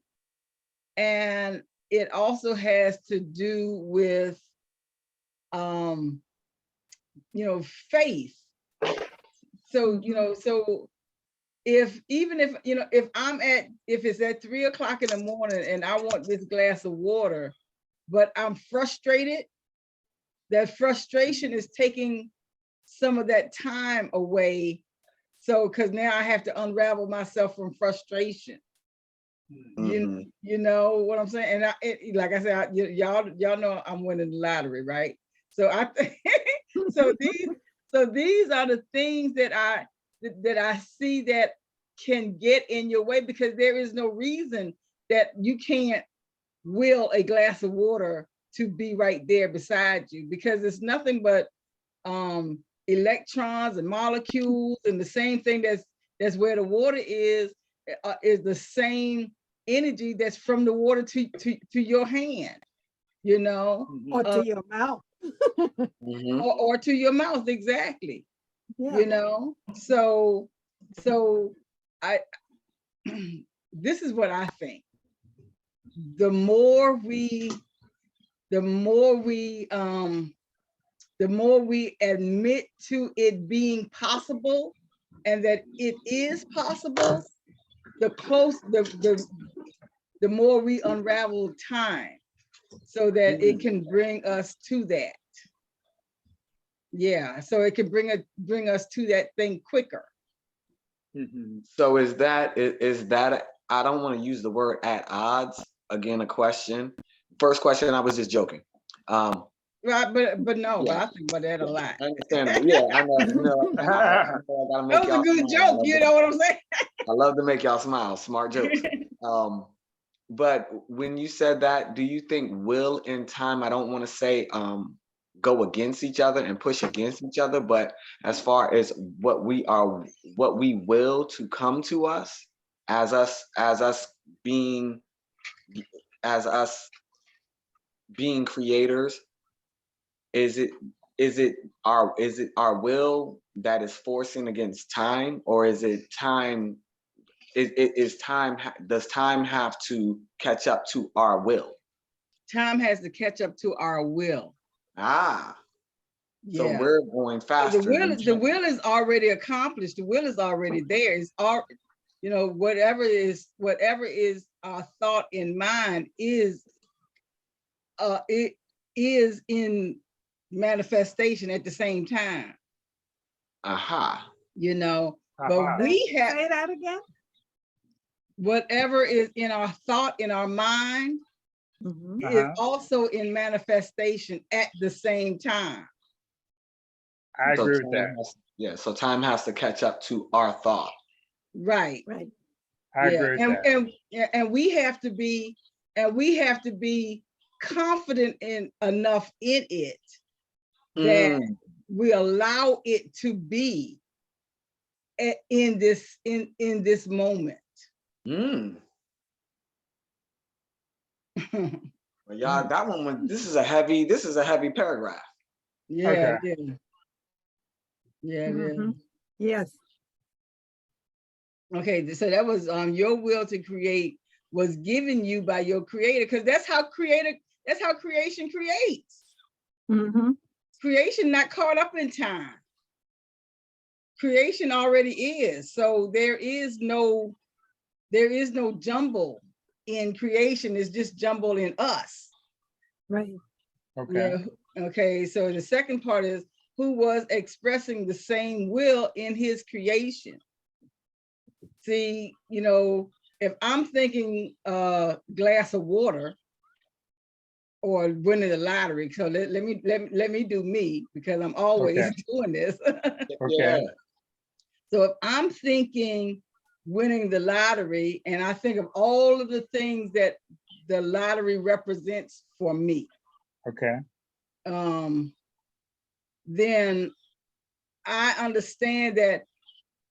[SPEAKER 1] And it also has to do with, faith. So, so if it's at 3 o'clock in the morning and I want this glass of water, but I'm frustrated, that frustration is taking some of that time away. So, because now I have to unravel myself from frustration.
[SPEAKER 4] Mm-hmm.
[SPEAKER 1] You know what I'm saying? And like I said, y'all know I'm winning the lottery, right? So I think so these are the things that I see that can get in your way, because there is no reason that you can't will a glass of water to be right there beside you, because it's nothing but electrons and molecules, and the same thing that's where the water is the same energy that's from the water to your hand, you know,
[SPEAKER 3] Or to your mouth.
[SPEAKER 4] Mhm.
[SPEAKER 1] or to your mouth, exactly.
[SPEAKER 3] Yeah.
[SPEAKER 1] You know, so I this is what I think. The more we admit to it being possible, and that it is possible, the more we unravel time, so that it can bring us to that. Yeah, so it can bring us to that thing quicker.
[SPEAKER 4] So is that I don't want to use the word at odds. Again, a question. First question, I was just joking.
[SPEAKER 1] Right, but no, but
[SPEAKER 4] Yeah.
[SPEAKER 1] I think about that a lot.
[SPEAKER 4] Understandable. Yeah, I know. You know, I gotta make
[SPEAKER 1] That was a
[SPEAKER 4] y'all
[SPEAKER 1] good
[SPEAKER 4] smile.
[SPEAKER 1] joke, you know what I'm saying?
[SPEAKER 4] I love to make y'all smile. Smart jokes. But when you said that, do you think will and time, I don't want to say go against each other and push against each other, but as far as what we will to come to us as us being creators, is it our will that is forcing against time, or is it time? Does time have to catch up to our will?
[SPEAKER 1] Time has to catch up to our will.
[SPEAKER 4] So
[SPEAKER 1] Yeah.
[SPEAKER 4] we're going faster.
[SPEAKER 1] The will is already accomplished. The will is already there. It's all, you know, whatever is our thought in mind is it is in manifestation at the same time. You know, but we have,
[SPEAKER 3] say that again.
[SPEAKER 1] Whatever is in our thought, in our mind, is also in manifestation at the same time.
[SPEAKER 2] I agree with that.
[SPEAKER 4] So time has to catch up to our thought.
[SPEAKER 1] Right.
[SPEAKER 2] I agree with that.
[SPEAKER 1] And we have to be confident enough in it that we allow it to be in this moment.
[SPEAKER 4] Well, y'all, that one this is a heavy paragraph.
[SPEAKER 1] Yeah,
[SPEAKER 2] Okay.
[SPEAKER 1] yeah.
[SPEAKER 3] Yes.
[SPEAKER 1] Okay, so that was your will to create was given you by your creator, because that's how creation creates. Creation not caught up in time. Creation already is. So there is no jumble in creation. It's just jumble in us.
[SPEAKER 3] Right.
[SPEAKER 2] Okay.
[SPEAKER 1] Yeah. Okay. So the second part is who was expressing the same will in his creation. See, you know, if I'm thinking glass of water or winning the lottery, so let me do me, because I'm always doing this.
[SPEAKER 2] Okay.
[SPEAKER 1] So if I'm thinking winning the lottery, and I think of all of the things that the lottery represents for me,
[SPEAKER 2] okay,
[SPEAKER 1] then I understand that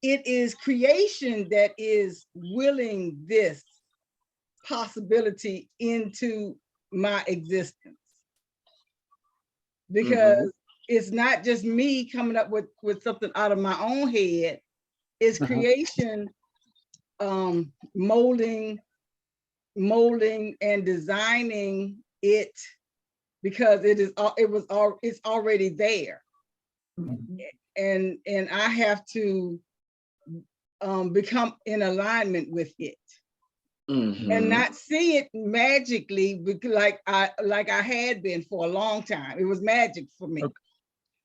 [SPEAKER 1] it is creation that is willing this possibility into my existence. Because it's not just me coming up with something out of my own head. It's creation molding and designing it, because it's already there. And I have to become in alignment with it. And not see it magically, like I had been for a long time. It was magic for me.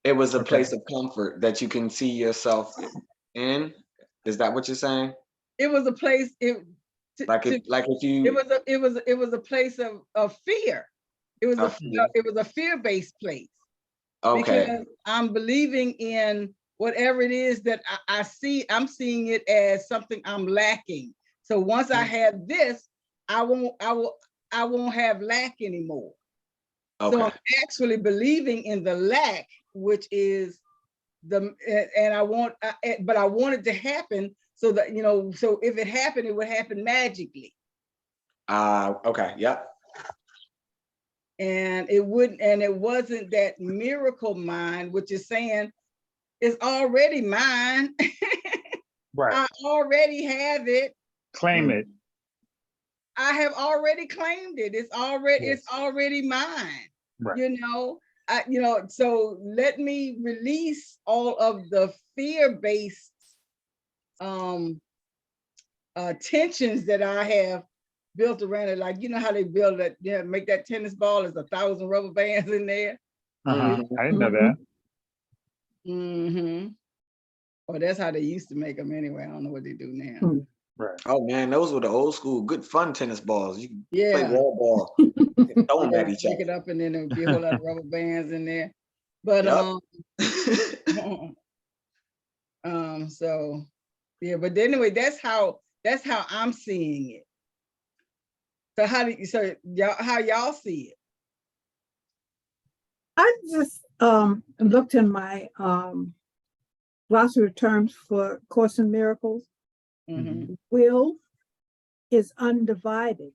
[SPEAKER 4] It was a place of comfort that you can see yourself in. Is that what you're saying?
[SPEAKER 1] It was a place. It was a place of fear. It was a fear-based place.
[SPEAKER 4] Okay.
[SPEAKER 1] Because I'm believing in whatever it is that I see, I'm seeing it as something I'm lacking. So once I have this, I won't have lack anymore. So
[SPEAKER 4] Okay.
[SPEAKER 1] I'm actually believing in the lack, which is and I want, but I want it to happen so that, you know, so if it happened, it would happen magically.
[SPEAKER 4] Okay. Yep.
[SPEAKER 1] And it wouldn't, and it wasn't that miracle mind, which is saying it's already mine.
[SPEAKER 2] Right.
[SPEAKER 1] I already have it.
[SPEAKER 2] Claim it.
[SPEAKER 1] I have already claimed it. It's already,
[SPEAKER 2] Yes.
[SPEAKER 1] it's already mine.
[SPEAKER 2] Right.
[SPEAKER 1] You know, so let me release all of the fear-based tensions that I have built around it. Like, you know how they build that, make that tennis ball, there's 1,000 rubber bands in there.
[SPEAKER 2] I didn't know that.
[SPEAKER 1] Mm-hmm. Well, that's how they used to make them anyway. I don't know what they do now.
[SPEAKER 2] Right.
[SPEAKER 4] Oh man, those were the old school, good fun tennis balls. You can play
[SPEAKER 1] Yeah.
[SPEAKER 4] wall ball, and throw them at each
[SPEAKER 1] Pick it
[SPEAKER 4] other.
[SPEAKER 1] up, and then there would be a whole lot of rubber bands in there. But
[SPEAKER 4] Yep.
[SPEAKER 1] so yeah, but anyway, that's how I'm seeing it. So how y'all see it?
[SPEAKER 3] I just looked in my glossary of terms for Course in Miracles.
[SPEAKER 1] Mm-hmm.
[SPEAKER 3] Will is undivided.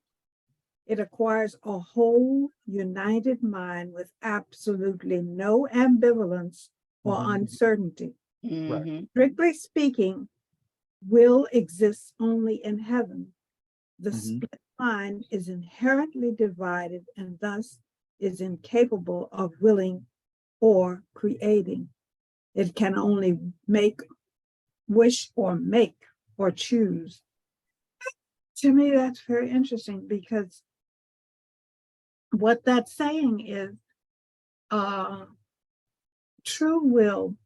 [SPEAKER 3] It acquires a whole united mind with absolutely no ambivalence or uncertainty.
[SPEAKER 1] Mm-hmm.
[SPEAKER 3] Strictly speaking, will exists only in heaven. The split mind is inherently divided and thus is incapable of willing or creating. It can only wish or make or choose. To me, that's very interesting, because what that's saying is true will,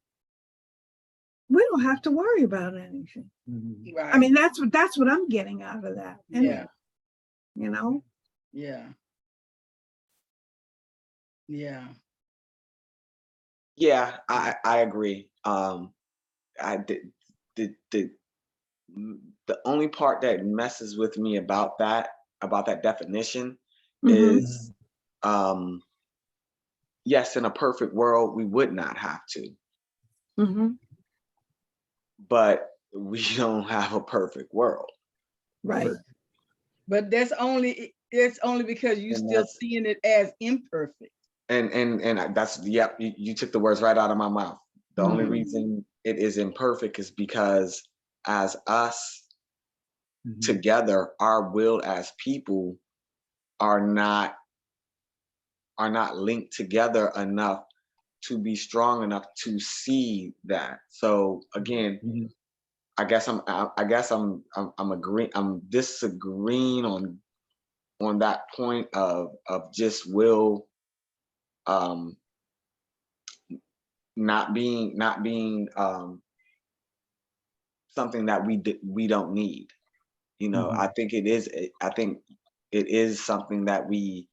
[SPEAKER 3] we don't have to worry about anything.
[SPEAKER 1] Right.
[SPEAKER 3] I mean, that's what I'm getting out of that.
[SPEAKER 1] Yeah.
[SPEAKER 3] You know?
[SPEAKER 1] Yeah. Yeah.
[SPEAKER 4] Yeah, I agree. I did the only part that messes with me about that definition is yes, in a perfect world we would not have to, but we don't have a perfect world.
[SPEAKER 3] Right.
[SPEAKER 1] But it's only because you still seeing it as imperfect.
[SPEAKER 4] And that's, yep, you took the words right out of my mouth. The only reason it is imperfect is because as us together, our will as people are not linked together enough to be strong enough to see that. So again, I guess I'm disagreeing on that point of just will not being something that we don't need. You know, I think it is something that we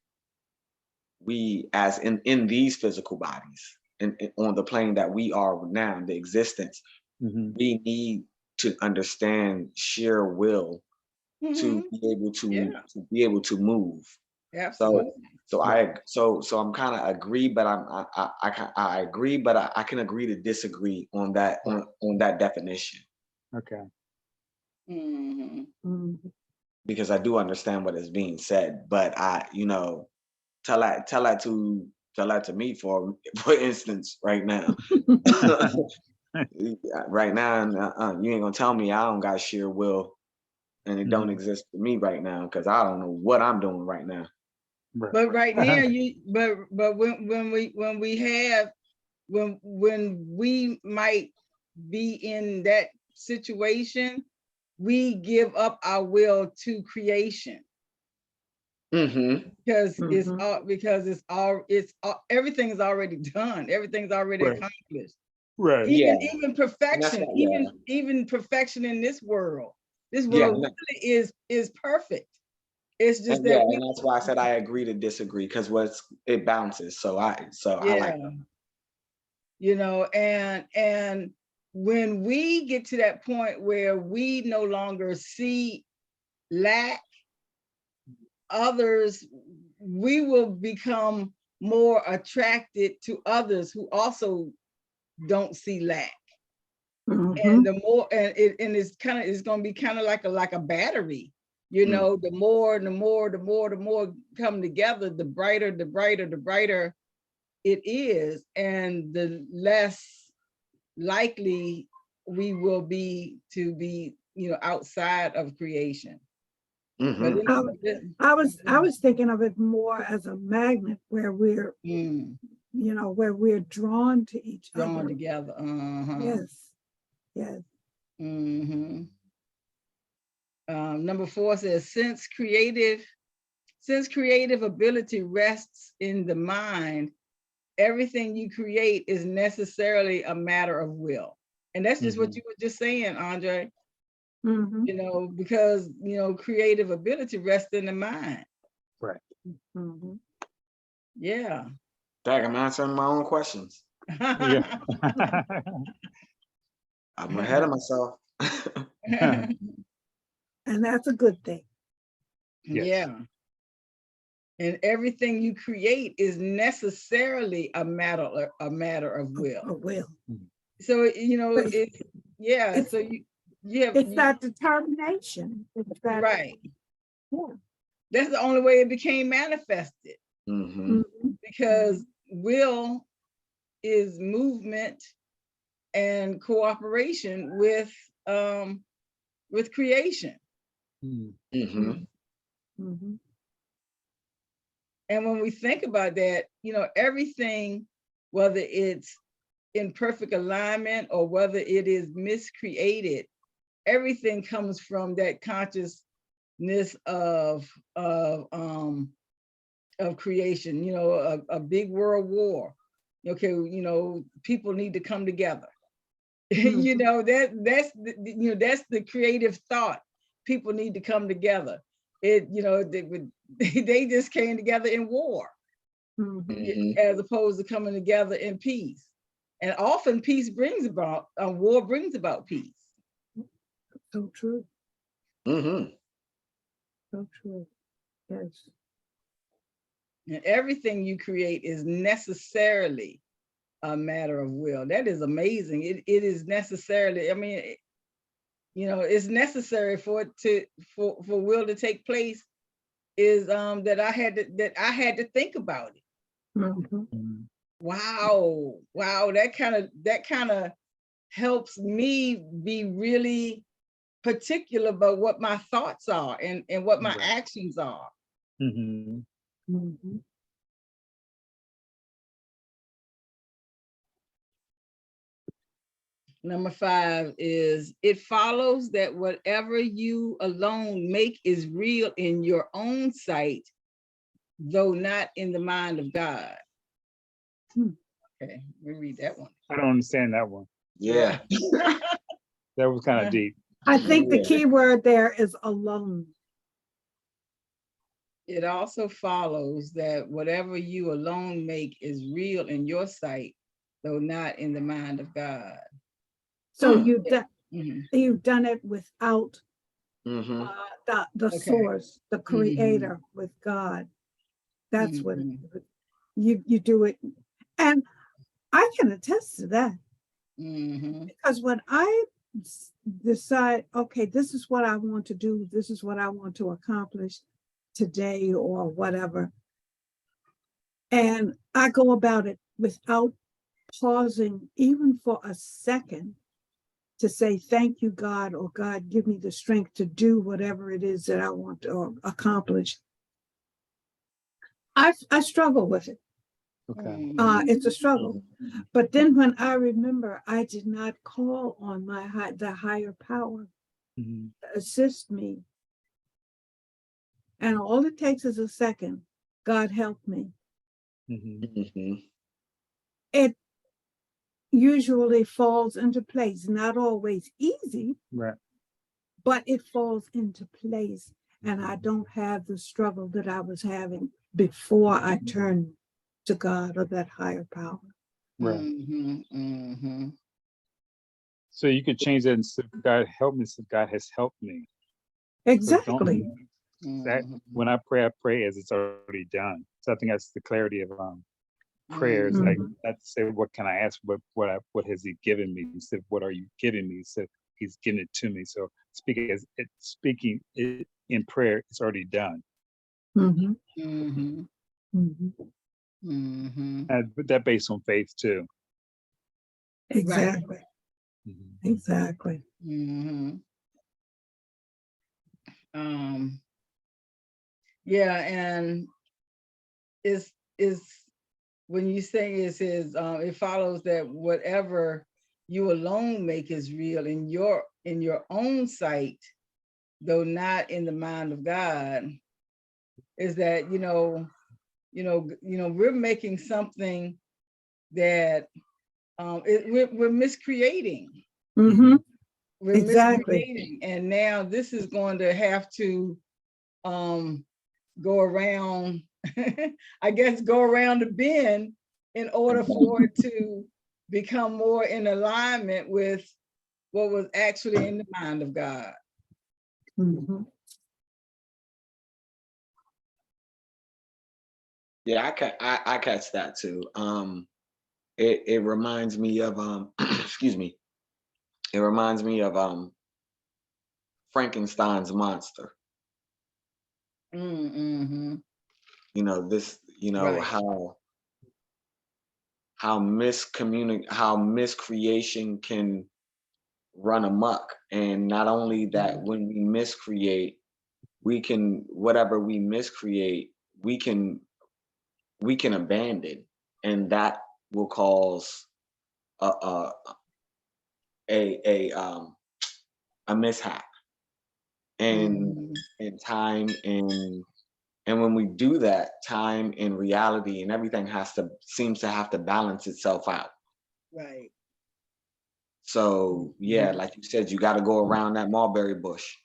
[SPEAKER 4] as in these physical bodies and on the plane that we are now, the existence, we need to understand sheer will to be able to move.
[SPEAKER 1] Absolutely.
[SPEAKER 4] So I'm kind of agree, but I agree, but I can agree to disagree on that on that definition.
[SPEAKER 2] Okay.
[SPEAKER 4] Because I do understand what is being said, but tell that to me for instance right now. Right now, you ain't gonna tell me I don't got sheer will and it don't exist for me right now, because I don't know what I'm doing right now.
[SPEAKER 1] But right now, but when we might be in that situation, we give up our will to creation. Because everything is already done. Everything's already accomplished.
[SPEAKER 2] Right.
[SPEAKER 1] Even perfection, even perfection in this world. This world really is perfect. It's just that
[SPEAKER 4] and that's why I said I agree to disagree, because it bounces. So I like that.
[SPEAKER 1] You know, and when we get to that point where we no longer see lack, others, we will become more attracted to others who also don't see lack.
[SPEAKER 3] Mhm.
[SPEAKER 1] And the more, and it's going to be kind of like a battery, you know, the more come together, the brighter it is, and the less likely we will be to be, you know, outside of creation. But
[SPEAKER 3] I was thinking of it more as a magnet where we're, you know, where we're drawn to each
[SPEAKER 1] drawn
[SPEAKER 3] other.
[SPEAKER 1] together.
[SPEAKER 3] Yes. Yes.
[SPEAKER 1] Number 4 says, since creative ability rests in the mind, everything you create is necessarily a matter of will. And that's just what you were just saying, Andre. You know, because, you know, creative ability rests in the mind.
[SPEAKER 2] Right.
[SPEAKER 1] Yeah.
[SPEAKER 4] Dang, I'm answering my own questions.
[SPEAKER 2] Yeah.
[SPEAKER 4] I'm ahead of myself.
[SPEAKER 3] And that's a good thing.
[SPEAKER 2] Yes.
[SPEAKER 1] Yeah. And everything you create is necessarily a matter of will.
[SPEAKER 3] A will.
[SPEAKER 1] So, you know,
[SPEAKER 3] But
[SPEAKER 1] it's, yeah,
[SPEAKER 3] it's-
[SPEAKER 1] so you have,
[SPEAKER 3] It's that determination. It's that,
[SPEAKER 1] right.
[SPEAKER 3] yeah.
[SPEAKER 1] That's the only way it became manifested, because will is movement and cooperation with creation. And when we think about that, you know, everything, whether it's in perfect alignment or whether it is miscreated, everything comes from that consciousness of creation. You know, a big world war. Okay, you know, people need to come together. You know, that's the creative thought. People need to come together. It, you know, they just came together in war, as opposed to coming together in peace. And often peace brings about, war brings about peace.
[SPEAKER 3] So true. So true. Yes.
[SPEAKER 1] And everything you create is necessarily a matter of will. That is amazing. It is necessarily, I mean, you know, it's necessary for it to, for will to take place, is that I had to think about it. Wow. That kind of helps me be really particular about what my thoughts are and what my actions are. Number 5 is, it follows that whatever you alone make is real in your own sight, though not in the mind of God. Okay, let me read that one.
[SPEAKER 2] I don't understand that one.
[SPEAKER 4] Yeah.
[SPEAKER 2] That was kind of deep.
[SPEAKER 3] I think the key word there is alone.
[SPEAKER 1] It also follows that whatever you alone make is real in your sight, though not in the mind of God.
[SPEAKER 3] So you've done it without the source, the creator, with God. That's what you do it. And I can attest to that. Because when I decide, okay, this is what I want to do, this is what I want to accomplish today or whatever, and I go about it without pausing even for a second to say, thank you, God, or God, give me the strength to do whatever it is that I want to accomplish. I struggle with it.
[SPEAKER 2] Okay.
[SPEAKER 3] It's a struggle. But then when I remember I did not call on the higher power to assist me, and all it takes is a second, God help me. It usually falls into place, not always easy, but it falls into place. And I don't have the struggle that I was having before I turned to God or that higher power.
[SPEAKER 2] So you could change that instead of God help me, so God has helped me. So
[SPEAKER 3] Exactly.
[SPEAKER 2] that when I pray as it's already done. So I think that's the clarity of prayers. Like not to say what can I ask, but what has He given me instead of what are you giving me? So He's giving it to me. So speaking it in prayer, it's already done.
[SPEAKER 3] Mhm.
[SPEAKER 1] Mhm.
[SPEAKER 3] Mhm.
[SPEAKER 1] Mhm.
[SPEAKER 2] But that based on faith too.
[SPEAKER 3] Exactly.
[SPEAKER 2] Mhm.
[SPEAKER 3] Exactly.
[SPEAKER 1] Mhm. Yeah, and is when you say it follows that whatever you alone make is real in your own sight, though not in the mind of God, is that we're making something that we're miscreating.
[SPEAKER 3] Mhm.
[SPEAKER 1] We're
[SPEAKER 3] Exactly.
[SPEAKER 1] miscreating, and now this is going to have to go around, I guess, go around the bend in order for it to become more in alignment with what was actually in the mind of God.
[SPEAKER 3] Mhm.
[SPEAKER 4] Yeah, I catch that too. It reminds me of excuse me. It reminds me of Frankenstein's monster.
[SPEAKER 1] Mm-hmm.
[SPEAKER 4] You know, this,
[SPEAKER 1] Right.
[SPEAKER 4] how miscreation can run amok. And not only that, when we miscreate, we can, whatever we miscreate, we can abandon, and that will cause a a a, um, a mishap and time and when we do that, time and reality and everything seems to have to balance itself out.
[SPEAKER 1] Right.
[SPEAKER 4] So yeah, like you said, you got to go around that mulberry bush.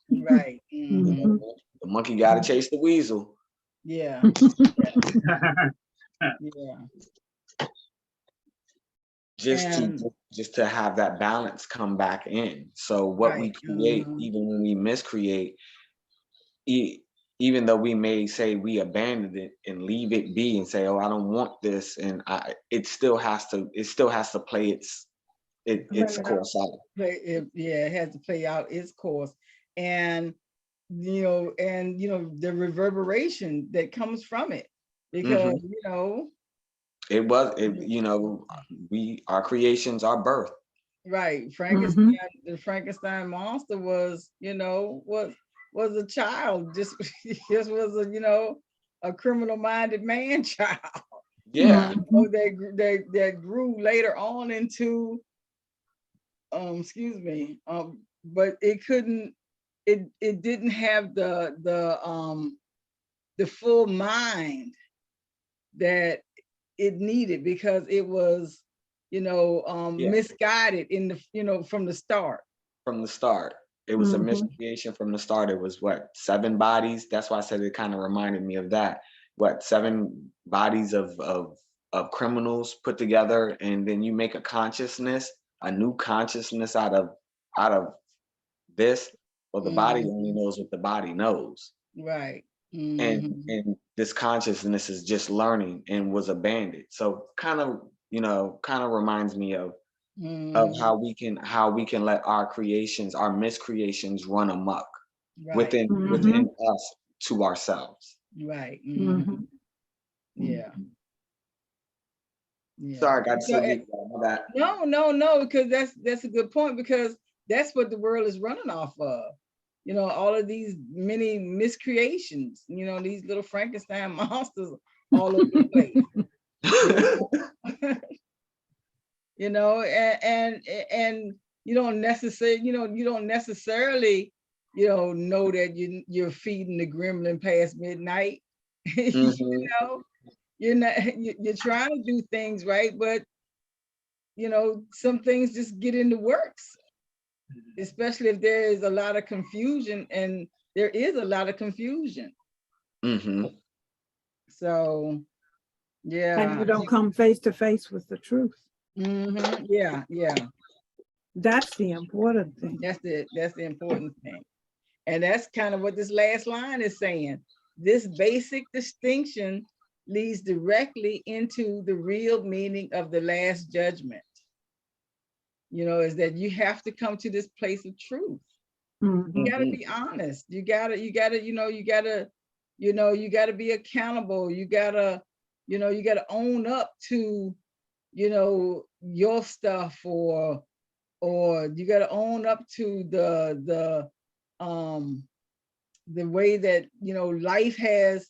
[SPEAKER 1] Right.
[SPEAKER 4] You know, the monkey got to chase the weasel.
[SPEAKER 1] Yeah. Yeah.
[SPEAKER 4] Just to have that balance come back in. So what we create, even when we miscreate, even though we may say we abandoned it and leave it be and say, oh, I don't want this, and it still has to play its course out.
[SPEAKER 1] It has to play out its course, and the reverberation that comes from it, because
[SPEAKER 4] our creations are birth.
[SPEAKER 1] Right. Frankenstein, the Frankenstein monster was a child, just was a criminal-minded man child.
[SPEAKER 4] Yeah.
[SPEAKER 1] That grew later on into excuse me, but it didn't have the full mind that it needed, because it was misguided in the from the start.
[SPEAKER 4] From the start, it was a miscreation from the start. It was what, 7 bodies? That's why I said it kind of reminded me of that. What, 7 bodies of criminals put together, and then you make a new consciousness out of this. Well, the body only knows what the body knows.
[SPEAKER 1] Right.
[SPEAKER 4] And this consciousness is just learning and was abandoned. So kind of reminds me of how we can let our miscreations run amok within us to ourselves.
[SPEAKER 1] Right. Yeah. Yeah.
[SPEAKER 4] Sorry, I got
[SPEAKER 1] So,
[SPEAKER 4] that.
[SPEAKER 1] No, because that's a good point, because that's what the world is running off of. All of these many miscreations, these little Frankenstein monsters all over the place. And you don't necessarily know that you're feeding the gremlin past midnight. You're trying to do things right, but some things just get in the works, especially if there is a lot of confusion, and there is a lot of confusion. So yeah,
[SPEAKER 3] and you don't come face to face with the truth.
[SPEAKER 1] Yeah.
[SPEAKER 3] That's the important thing.
[SPEAKER 1] That's the important thing. And that's kind of what this last line is saying. This basic distinction leads directly into the real meaning of the last judgment. You know, is that you have to come to this place of truth.
[SPEAKER 3] Mhm.
[SPEAKER 1] You gotta be honest. You gotta, you gotta be accountable. You gotta own up to, your stuff, or you gotta own up to the way that, life has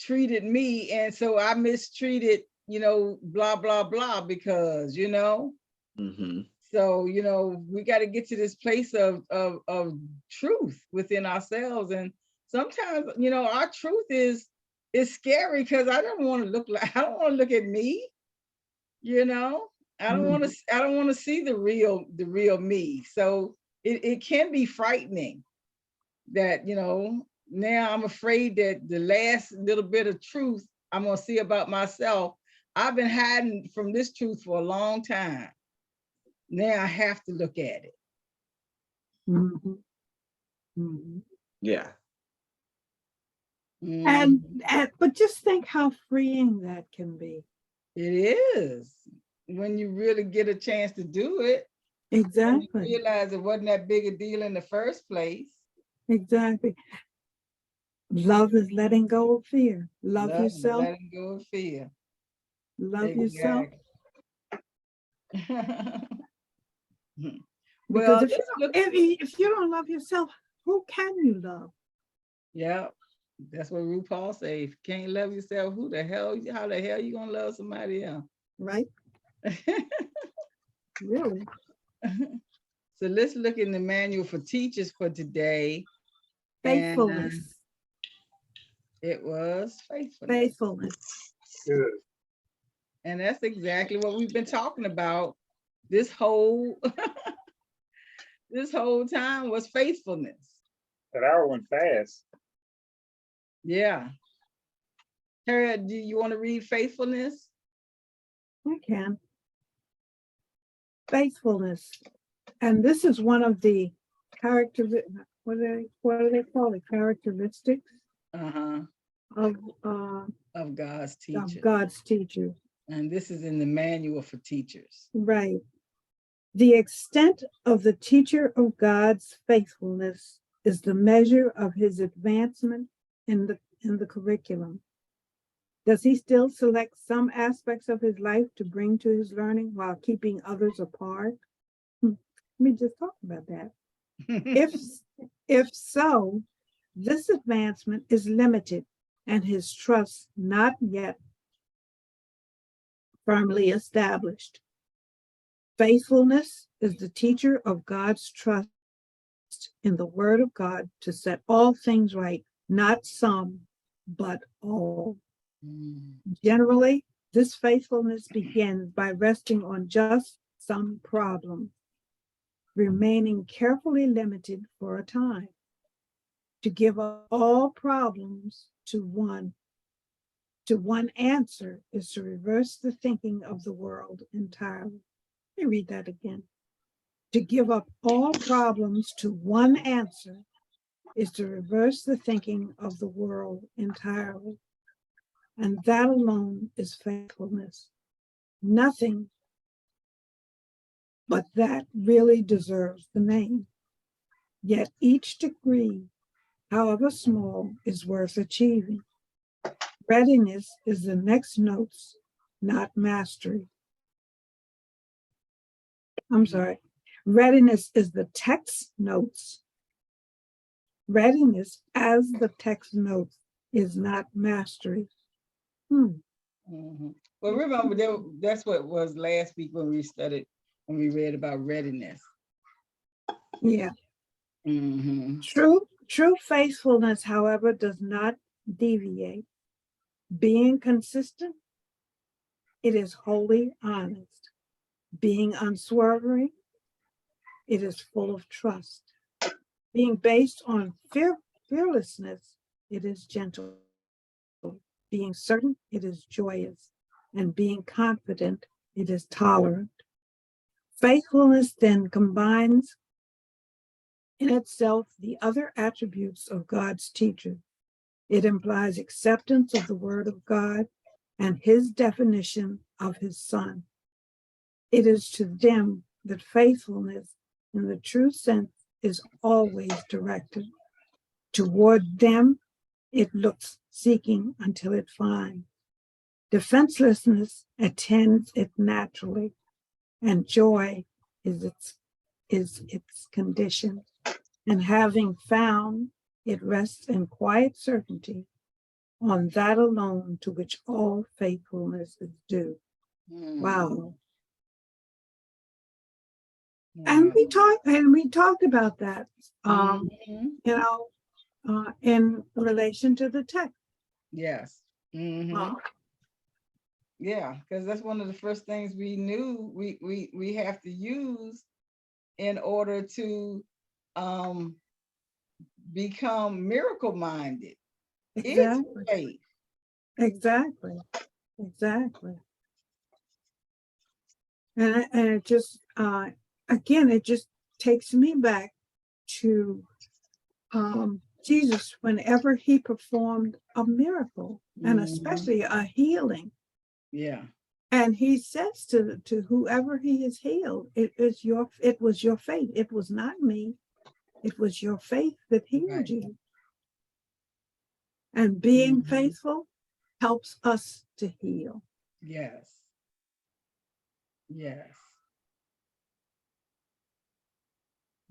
[SPEAKER 1] treated me. And so I mistreated, blah, blah, blah, because, so, we got to get to this place of truth within ourselves. And sometimes, our truth is scary, because I don't want to look at me, I don't want to see the real me. So it can be frightening that, now I'm afraid that the last little bit of truth I'm going to see about myself, I've been hiding from this truth for a long time. Now I have to look at it.
[SPEAKER 3] Mhm. Mhm.
[SPEAKER 4] Yeah.
[SPEAKER 3] And but just think how freeing that can be.
[SPEAKER 1] It is, when you really get a chance to do it. And you
[SPEAKER 3] Exactly.
[SPEAKER 1] realize it wasn't that big a deal in the first place.
[SPEAKER 3] Exactly. Love is letting go of fear. Love
[SPEAKER 1] Love is
[SPEAKER 3] yourself.
[SPEAKER 1] letting go of fear.
[SPEAKER 3] Love yourself. Because
[SPEAKER 1] Well,
[SPEAKER 3] if you don't love yourself, who can you love?
[SPEAKER 1] yeah, that's what RuPaul says. If you can't love yourself, how the hell you gonna love somebody else?
[SPEAKER 3] Right? Really?
[SPEAKER 1] So let's look in the manual for teachers for today.
[SPEAKER 3] Faithfulness.
[SPEAKER 1] And it was faithfulness.
[SPEAKER 3] Faithfulness.
[SPEAKER 2] Good.
[SPEAKER 1] And that's exactly what we've been talking about this whole time, was faithfulness.
[SPEAKER 2] That hour went fast.
[SPEAKER 1] Yeah. Harriet, do you want to read faithfulness?
[SPEAKER 3] I can. Faithfulness. And this is one of the what do they call it? Characteristics of
[SPEAKER 1] God's teacher.
[SPEAKER 3] of God's teachers.
[SPEAKER 1] And this is in the manual for teachers.
[SPEAKER 3] Right. The extent of the teacher of God's faithfulness is the measure of his advancement in the curriculum. Does he still select some aspects of his life to bring to his learning while keeping others apart? Let me just talk about that. If so, this advancement is limited and his trust not yet firmly established. Faithfulness is the teacher of God's trust in the word of God to set all things right, not some, but all. Generally, this faithfulness begins by resting on just some problem, remaining carefully limited for a time. To give up all problems to one answer is to reverse the thinking of the world entirely. Let me read that again. To give up all problems to one answer is to reverse the thinking of the world entirely. And that alone is faithfulness. Nothing but that really deserves the name. Yet each degree, however small, is worth achieving. Readiness is the next notes, not mastery. I'm sorry. Readiness is the text notes. Readiness as the text notes is not mastery.
[SPEAKER 1] Well, remember, that's what was last week when we read about readiness.
[SPEAKER 3] Yeah. True faithfulness, however, does not deviate. Being consistent, it is wholly honest. Being unswerving, it is full of trust. Being based on fearlessness, it is gentle. Being certain, it is joyous. And being confident, it is tolerant. Faithfulness then combines in itself the other attributes of God's teacher. It implies acceptance of the word of God and his definition of his son. It is to them that faithfulness in the true sense is always directed. Toward them, it looks seeking until it finds. Defenselessness attends it naturally, and joy is its condition. And having found, it rests in quiet certainty on that alone to which all faithfulness is due. Wow. And we talked about that, in relation to the text.
[SPEAKER 1] Yes. Yeah, because that's one of the first things we knew we have to use in order to become miracle minded.
[SPEAKER 3] Exactly.
[SPEAKER 1] It's faith.
[SPEAKER 3] Exactly. And it just, again, it just takes me back to Jesus whenever he performed a miracle, and especially a healing.
[SPEAKER 1] Yeah.
[SPEAKER 3] And he says to whoever he has healed, it was your faith. It was not me. It was your faith that healed you. And being faithful helps us to heal.
[SPEAKER 1] Yes. Yes.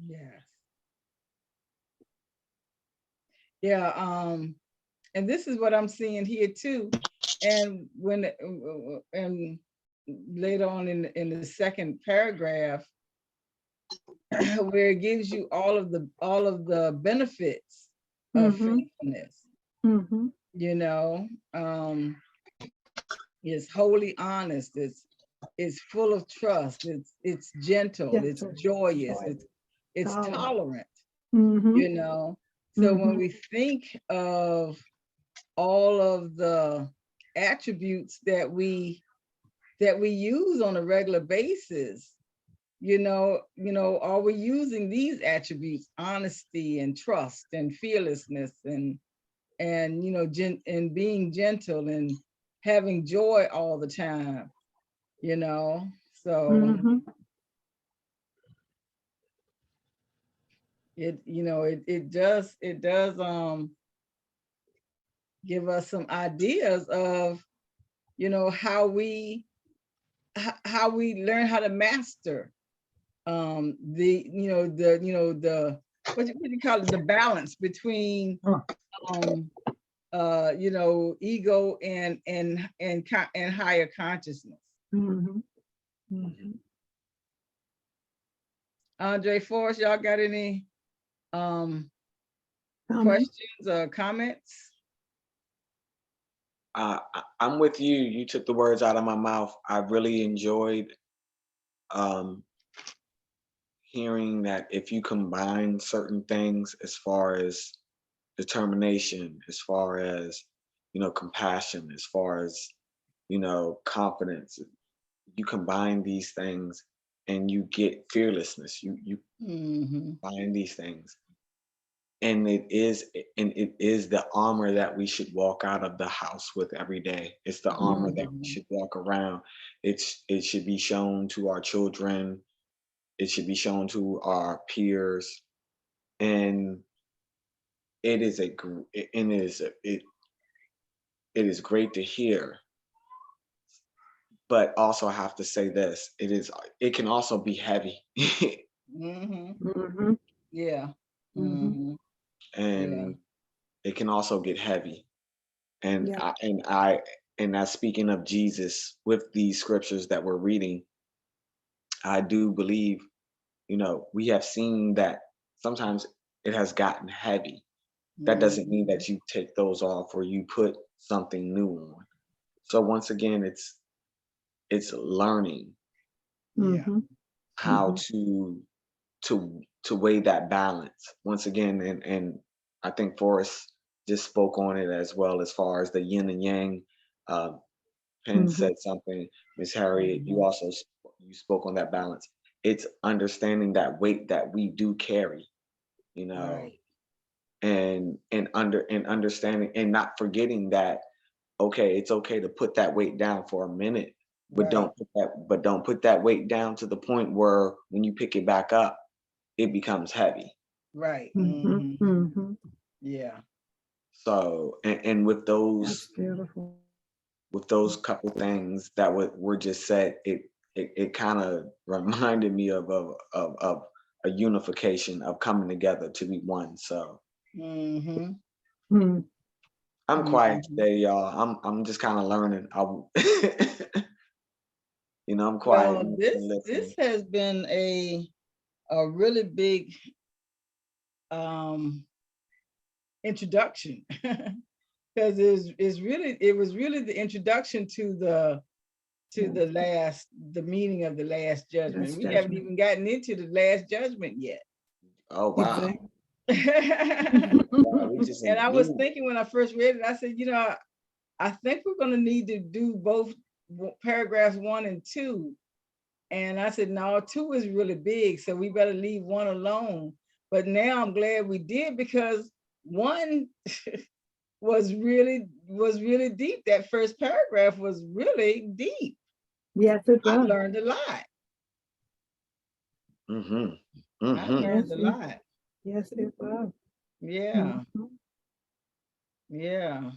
[SPEAKER 1] Yes. Yeah. And this is what I'm seeing here too. And and later on in the second paragraph, where it gives you all of the benefits of faithfulness. You know, it's wholly honest. It's full of trust. It's gentle. It's joyous. It's tolerant. You know, so when we think of all of the attributes that we use on a regular basis, are we using these attributes: honesty and trust and fearlessness and and being gentle and having joy all the time, so it does give us some ideas of how we learn how to master the what do you call it, the balance between ego and higher consciousness. Andre Forrest, y'all got any questions or comments?
[SPEAKER 4] I'm with you. You took the words out of my mouth. I really enjoyed hearing that if you combine certain things as far as determination, as far as compassion, as far as confidence, you combine these things and you get fearlessness. You combine these things, and it is the armor that we should walk out of the house with every day. It's the armor that we should walk around. It should be shown to our children. It should be shown to our peers, and it is it is great to hear. But also I have to say this: it can also be heavy.
[SPEAKER 1] Yeah.
[SPEAKER 4] And it can also get heavy. And that's speaking of Jesus with these scriptures that we're reading. I do believe, we have seen that sometimes it has gotten heavy. That doesn't mean that you take those off or you put something new on. So once again, it's learning how to weigh that balance. Once again, and I think Forrest just spoke on it as well, as far as the yin and yang. Penn said something. Miss Harriet, you also you spoke on that balance. it's understanding that weight that we do carry, you know,
[SPEAKER 1] Right.
[SPEAKER 4] and understanding and not forgetting that, okay, it's okay to put that weight down for a minute, but
[SPEAKER 1] Right.
[SPEAKER 4] don't put that weight down to the point where when you pick it back up, it becomes heavy.
[SPEAKER 1] Right.
[SPEAKER 3] Mhm, mhm.
[SPEAKER 1] Yeah.
[SPEAKER 4] So and
[SPEAKER 3] That's beautiful.
[SPEAKER 4] with those couple things that were just said, it kind of reminded me of a unification of coming together to be one. So
[SPEAKER 1] Mm-hmm.
[SPEAKER 3] Hmm.
[SPEAKER 4] I'm quiet
[SPEAKER 1] Mm-hmm.
[SPEAKER 4] today, y'all. I'm just kind of learning. You know, I'm quiet
[SPEAKER 1] Well,
[SPEAKER 4] and
[SPEAKER 1] this
[SPEAKER 4] listening.
[SPEAKER 1] has been a really big um introduction because it was really the introduction to the meaning of the last judgment.
[SPEAKER 3] That's
[SPEAKER 1] We haven't
[SPEAKER 3] judgment.
[SPEAKER 1] even gotten into the last judgment yet.
[SPEAKER 4] Oh wow.
[SPEAKER 3] Exactly.
[SPEAKER 1] And
[SPEAKER 4] Wow, we just in the
[SPEAKER 1] I was
[SPEAKER 4] beginning.
[SPEAKER 1] thinking when I first read it, I said, I think we're going to need to do both paragraphs 1 and 2. And I said, no, 2 is really big, so we better leave 1 alone. But now I'm glad we did, because 1 was really deep. That first paragraph was really deep.
[SPEAKER 3] Yes, it
[SPEAKER 1] I
[SPEAKER 3] was.
[SPEAKER 1] learned a lot.
[SPEAKER 4] Mm-hmm.
[SPEAKER 1] I
[SPEAKER 4] Mm-hmm.
[SPEAKER 1] learned
[SPEAKER 3] Yes,
[SPEAKER 1] a lot.
[SPEAKER 3] yes, it was.
[SPEAKER 1] Yeah,
[SPEAKER 3] Mhm.
[SPEAKER 1] yeah.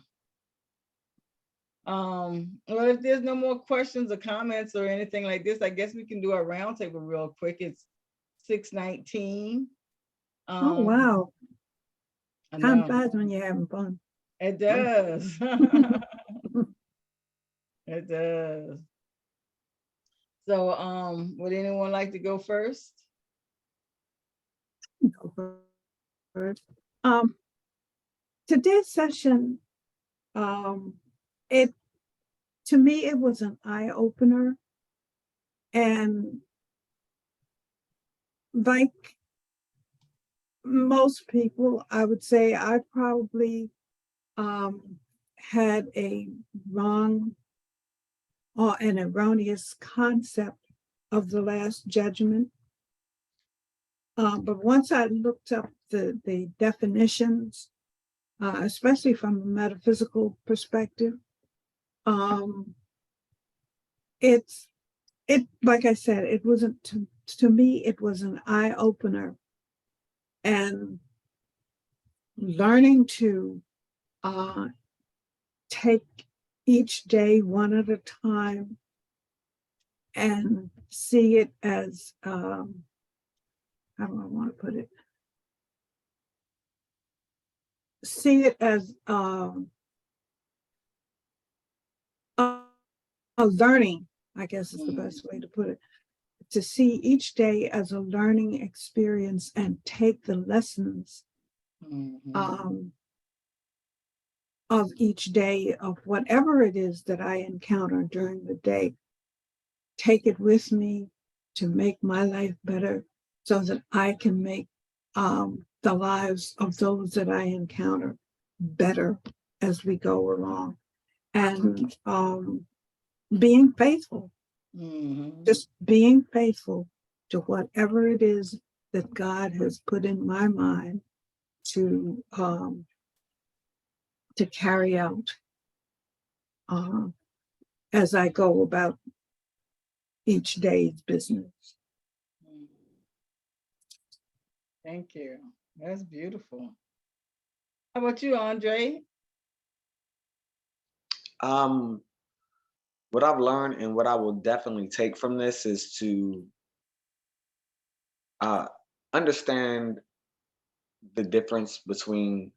[SPEAKER 1] Well, if there's no more questions or comments or anything like this, I guess we can do our roundtable real quick. It's 6:19.
[SPEAKER 3] Oh,
[SPEAKER 1] Um,
[SPEAKER 3] wow.
[SPEAKER 1] I
[SPEAKER 3] Time
[SPEAKER 1] know
[SPEAKER 3] flies when you're having fun.
[SPEAKER 1] it does. It does. So, would anyone like to go first?
[SPEAKER 3] Go first. Um, Today's session, um, it to me it was an eye opener, and like most people, I would say I probably had a wrong or an erroneous concept of the Last Judgment. But once I looked up the definitions, especially from a metaphysical perspective, um, it's it like I said, it wasn't to me, it was an eye opener, and learning to uh, take each day one at a time and see it as how do I want to put it? See it as a learning, I guess is the best way to put it. To see each day as a learning experience and take the lessons um, of each day of whatever it is that I encounter during the day. Take it with me to make my life better so that I can make the lives of those that I encounter better as we go along. And being faithful,
[SPEAKER 1] Mm-hmm.
[SPEAKER 3] just being faithful to whatever it is that God has put in my mind to carry out uh, as I go about each day's business.
[SPEAKER 1] Thank you. That's beautiful. How about you, Andre?
[SPEAKER 4] Um, what I've learned and what I will definitely take from this is to uh, understand the difference between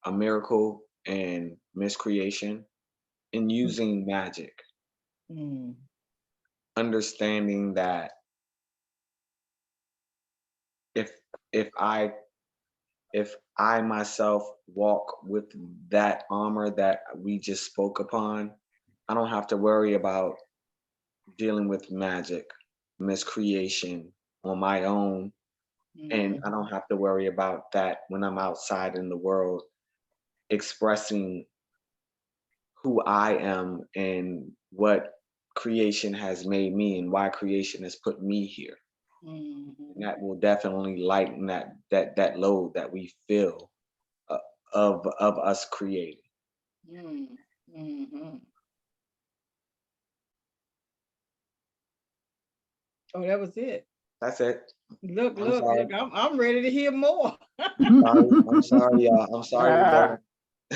[SPEAKER 4] a miracle and miscreation in using magic.
[SPEAKER 1] Mm.
[SPEAKER 4] Understanding that if if I if I myself walk with that armor that we just spoke upon, I don't have to worry about dealing with magic, miscreation on my own. And I don't have to worry about that when I'm outside in the world expressing who I am and what creation has made me and why creation has put me here.
[SPEAKER 1] Mhm.
[SPEAKER 4] And that will definitely lighten that load that we feel of us creating.
[SPEAKER 1] Mm, mhm. Oh, that was it.
[SPEAKER 4] That's it.
[SPEAKER 1] Look,
[SPEAKER 4] I'm
[SPEAKER 1] look,
[SPEAKER 4] sorry.
[SPEAKER 1] look. I'm ready to hear more.
[SPEAKER 4] I'm sorry, y'all. I'm sorry today.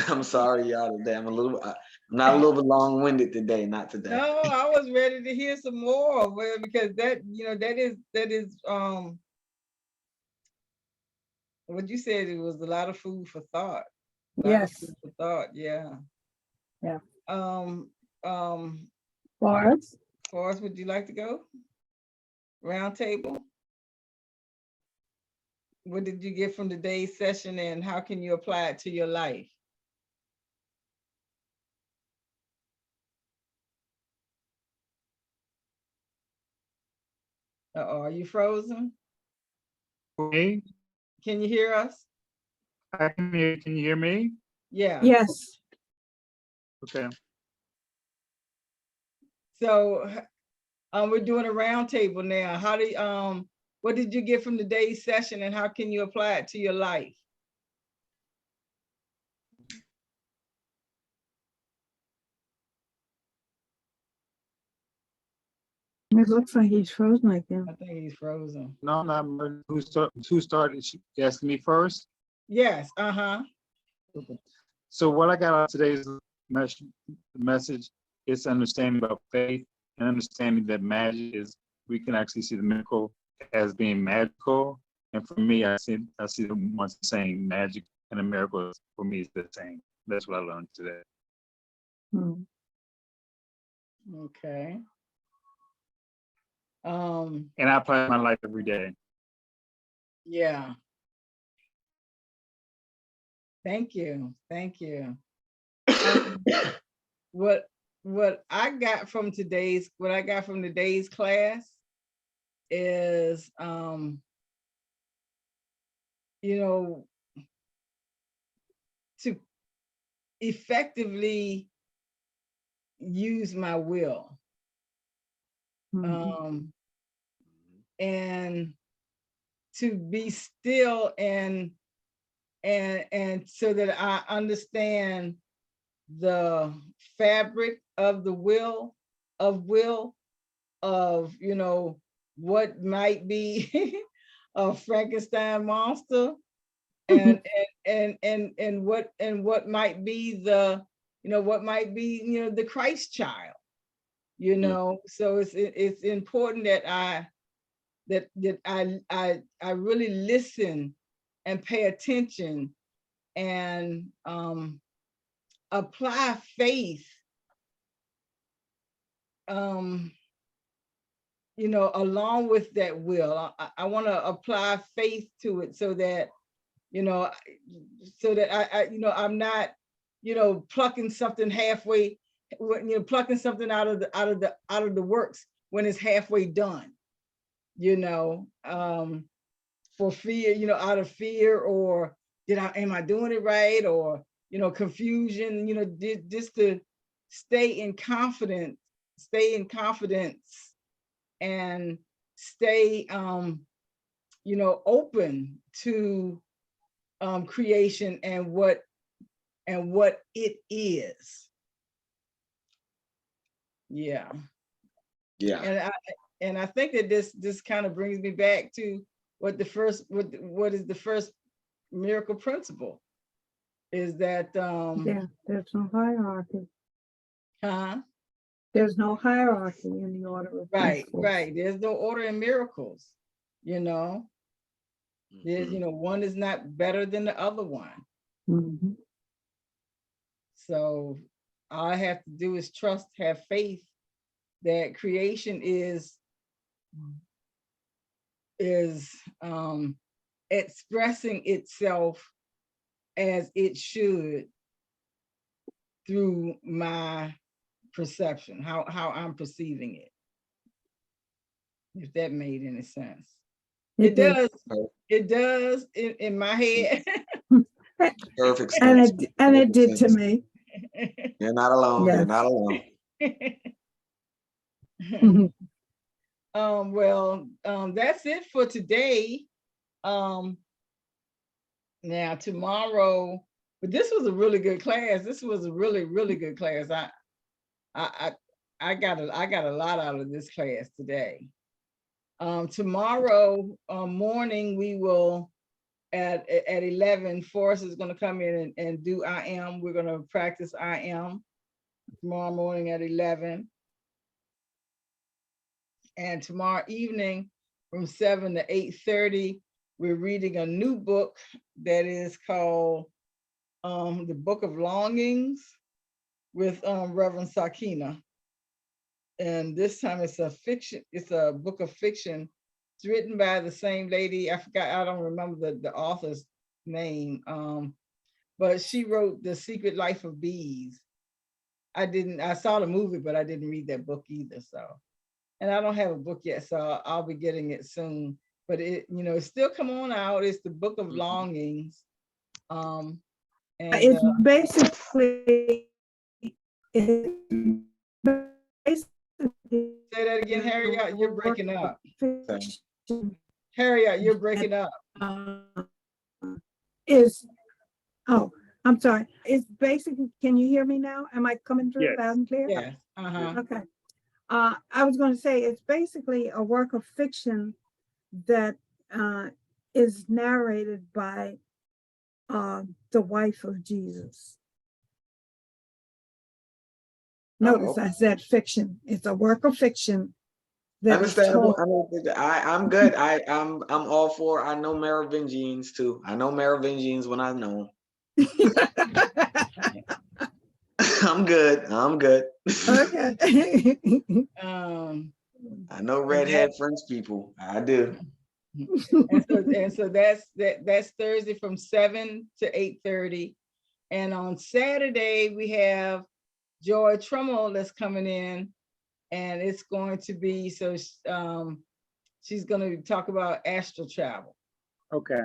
[SPEAKER 4] I'm sorry, y'all. Today I'm not a little bit long-winded today. Not today.
[SPEAKER 1] No, I was ready to hear some more, well, because that, that is what you said. It was a lot of food for thought. A lot of
[SPEAKER 3] Yes,
[SPEAKER 1] food for thought. Yeah.
[SPEAKER 3] Yeah.
[SPEAKER 1] Um.
[SPEAKER 3] Forrest.
[SPEAKER 1] Forrest, would you like to go? Round table. What did you get from today's session, and how can you apply it to your life? Uh-oh, are you frozen?
[SPEAKER 2] Me?
[SPEAKER 1] Can you hear us?
[SPEAKER 2] Can you hear me?
[SPEAKER 1] Yeah.
[SPEAKER 3] Yes,
[SPEAKER 2] Okay.
[SPEAKER 1] So we're doing a round table now. What did you get from today's session, and how can you apply it to your life?
[SPEAKER 3] it looks like he's frozen again.
[SPEAKER 1] I think he's frozen.
[SPEAKER 2] No, not who started? She asked me first.
[SPEAKER 1] Yes, uh-huh.
[SPEAKER 2] So what I got out of today's message is understanding about faith and understanding that magic is, we can actually see the miracle as being magical. And for me, I see the ones saying magic and a miracle for me is the same. That's what I learned today.
[SPEAKER 3] Hmm.
[SPEAKER 1] Okay.
[SPEAKER 2] And I apply it in my life every day.
[SPEAKER 1] Yeah. Thank you. Thank you. What I got from today's class is to effectively use my will.
[SPEAKER 3] Mhm.
[SPEAKER 1] And to be still and so that I understand the fabric of the will of what might be a Frankenstein monster, and what might be the Christ child, so it's important that I really listen and pay attention and apply faith, along with that will. I want to apply faith to it so that I'm not plucking something halfway, plucking something out of the works when it's halfway done, for fear, out of fear, or am I doing it right, or confusion, just to stay in confidence, and stay open to creation and what it is. Yeah.
[SPEAKER 4] Yeah.
[SPEAKER 1] And I think that this kind of brings me back to what is the first miracle principle, is that
[SPEAKER 3] Yeah, there's no hierarchy.
[SPEAKER 1] huh?
[SPEAKER 3] There's no hierarchy in the order of principles.
[SPEAKER 1] Right. There's no order in miracles. There's one is not better than the other one.
[SPEAKER 3] Mhm.
[SPEAKER 1] So all I have to do is trust, have faith that creation is expressing itself as it should through my perception, how I'm perceiving it. If that made any sense. It
[SPEAKER 3] did.
[SPEAKER 1] does. It does in my head.
[SPEAKER 4] Perfect
[SPEAKER 3] And
[SPEAKER 4] sense.
[SPEAKER 3] it did to me.
[SPEAKER 4] You're not alone.
[SPEAKER 3] Yes.
[SPEAKER 4] You're not alone.
[SPEAKER 3] Mhm.
[SPEAKER 1] That's it for today. Now tomorrow, but this was a really good class. This was a really, really good class. I got a lot out of this class today. Tomorrow morning, we will at 11, Forrest is going to come in and do I am. We're going to practice I am tomorrow morning at 11. And tomorrow evening from 7 to 8:30, we're reading a new book that is called The Book of Longings with Reverend Sakina. And this time it's a fiction, it's a book of fiction. It's written by the same lady. I don't remember the author's name. But she wrote The Secret Life of Bees. I saw the movie, but I didn't read that book either. So, and I don't have a book yet, so I'll be getting it soon. But it's still come on out. It's the Book of Longings.
[SPEAKER 3] It's basically,
[SPEAKER 1] say that again, Harriet. You're breaking up. Harriet, you're breaking up.
[SPEAKER 3] I'm sorry. It's basically, can you hear me now? Am I coming through
[SPEAKER 2] Yes.
[SPEAKER 3] loud and clear?
[SPEAKER 1] Yes.
[SPEAKER 3] Okay. I was going to say it's basically a work of fiction that is narrated by the wife of Jesus. Notice I said fiction. It's a work of fiction.
[SPEAKER 4] Understandable. I'm good. I'm all for. I know Merovingians too. I know Merovingians when I know them. I'm good.
[SPEAKER 3] Okay.
[SPEAKER 4] I know redhead French people. I do.
[SPEAKER 1] and so that's Thursday from 7 to 8:30. And on Saturday, we have Joy Trummel that's coming in, and it's going to be, she's going to talk about astral travel.
[SPEAKER 2] Okay.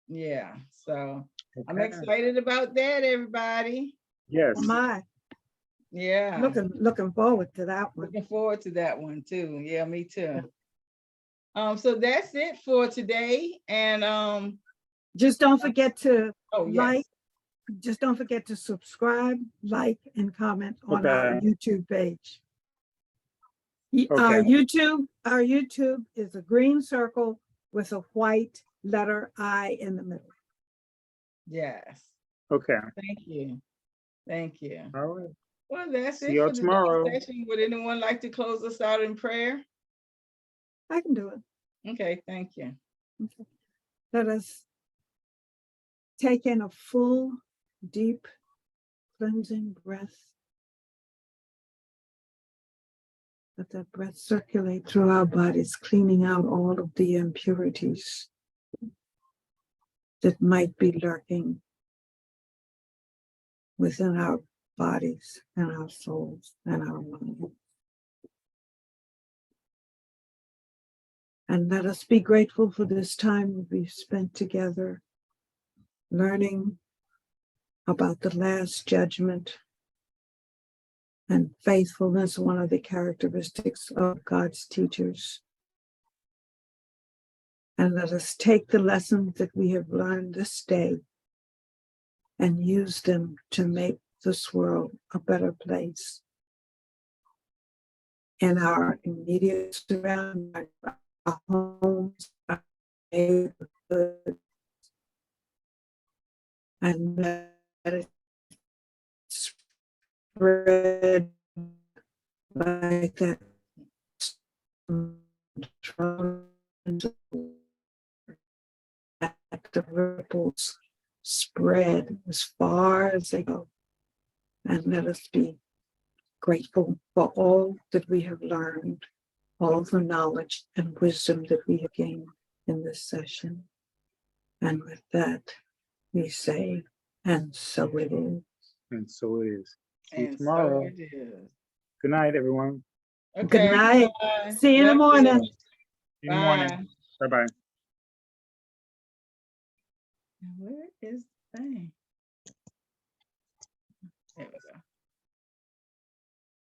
[SPEAKER 1] Yeah, so
[SPEAKER 2] Okay.
[SPEAKER 1] I'm excited about that, everybody.
[SPEAKER 2] Yes.
[SPEAKER 1] Yeah.
[SPEAKER 3] Looking forward to that one.
[SPEAKER 1] Looking forward to that one too. Yeah, me too. So that's it for today. And
[SPEAKER 3] just don't forget to
[SPEAKER 1] yes.
[SPEAKER 3] Just don't forget to subscribe, like, and comment on our YouTube page. Our YouTube is a green circle with a white letter I in the middle.
[SPEAKER 1] Yes.
[SPEAKER 2] Okay.
[SPEAKER 1] Thank you.
[SPEAKER 2] All right.
[SPEAKER 1] Well, that's
[SPEAKER 2] See
[SPEAKER 1] it
[SPEAKER 2] y'all
[SPEAKER 1] for
[SPEAKER 2] tomorrow.
[SPEAKER 1] session. Would anyone like to close us out in prayer?
[SPEAKER 3] I can do it.
[SPEAKER 1] Okay, thank you.
[SPEAKER 3] Okay. Let us take in a full, deep, cleansing breath. Let that breath circulate through our bodies, cleaning out all of the impurities that might be lurking within our bodies and our souls and our minds. And let us be grateful for this time we've spent together, learning about the last judgment and faithfulness, one of the characteristics of God's teachers. And let us take the lessons that we have learned this day and use them to make this world a better place. In our immediate surroundings, our homes, our neighborhoods, and let it spread like that. The ripples spread as far as they go. And let us be grateful for all that we have learned, all the knowledge and wisdom that we have gained in this session. And with that, we say, and so it is.
[SPEAKER 2] And so it is. See you
[SPEAKER 1] And
[SPEAKER 2] tomorrow.
[SPEAKER 1] so it is.
[SPEAKER 2] Good night, everyone.
[SPEAKER 1] Okay,
[SPEAKER 3] Good night.
[SPEAKER 1] bye.
[SPEAKER 3] See you in the morning.
[SPEAKER 2] See you in the morning. Bye-bye.
[SPEAKER 1] Where is the thing? There we go.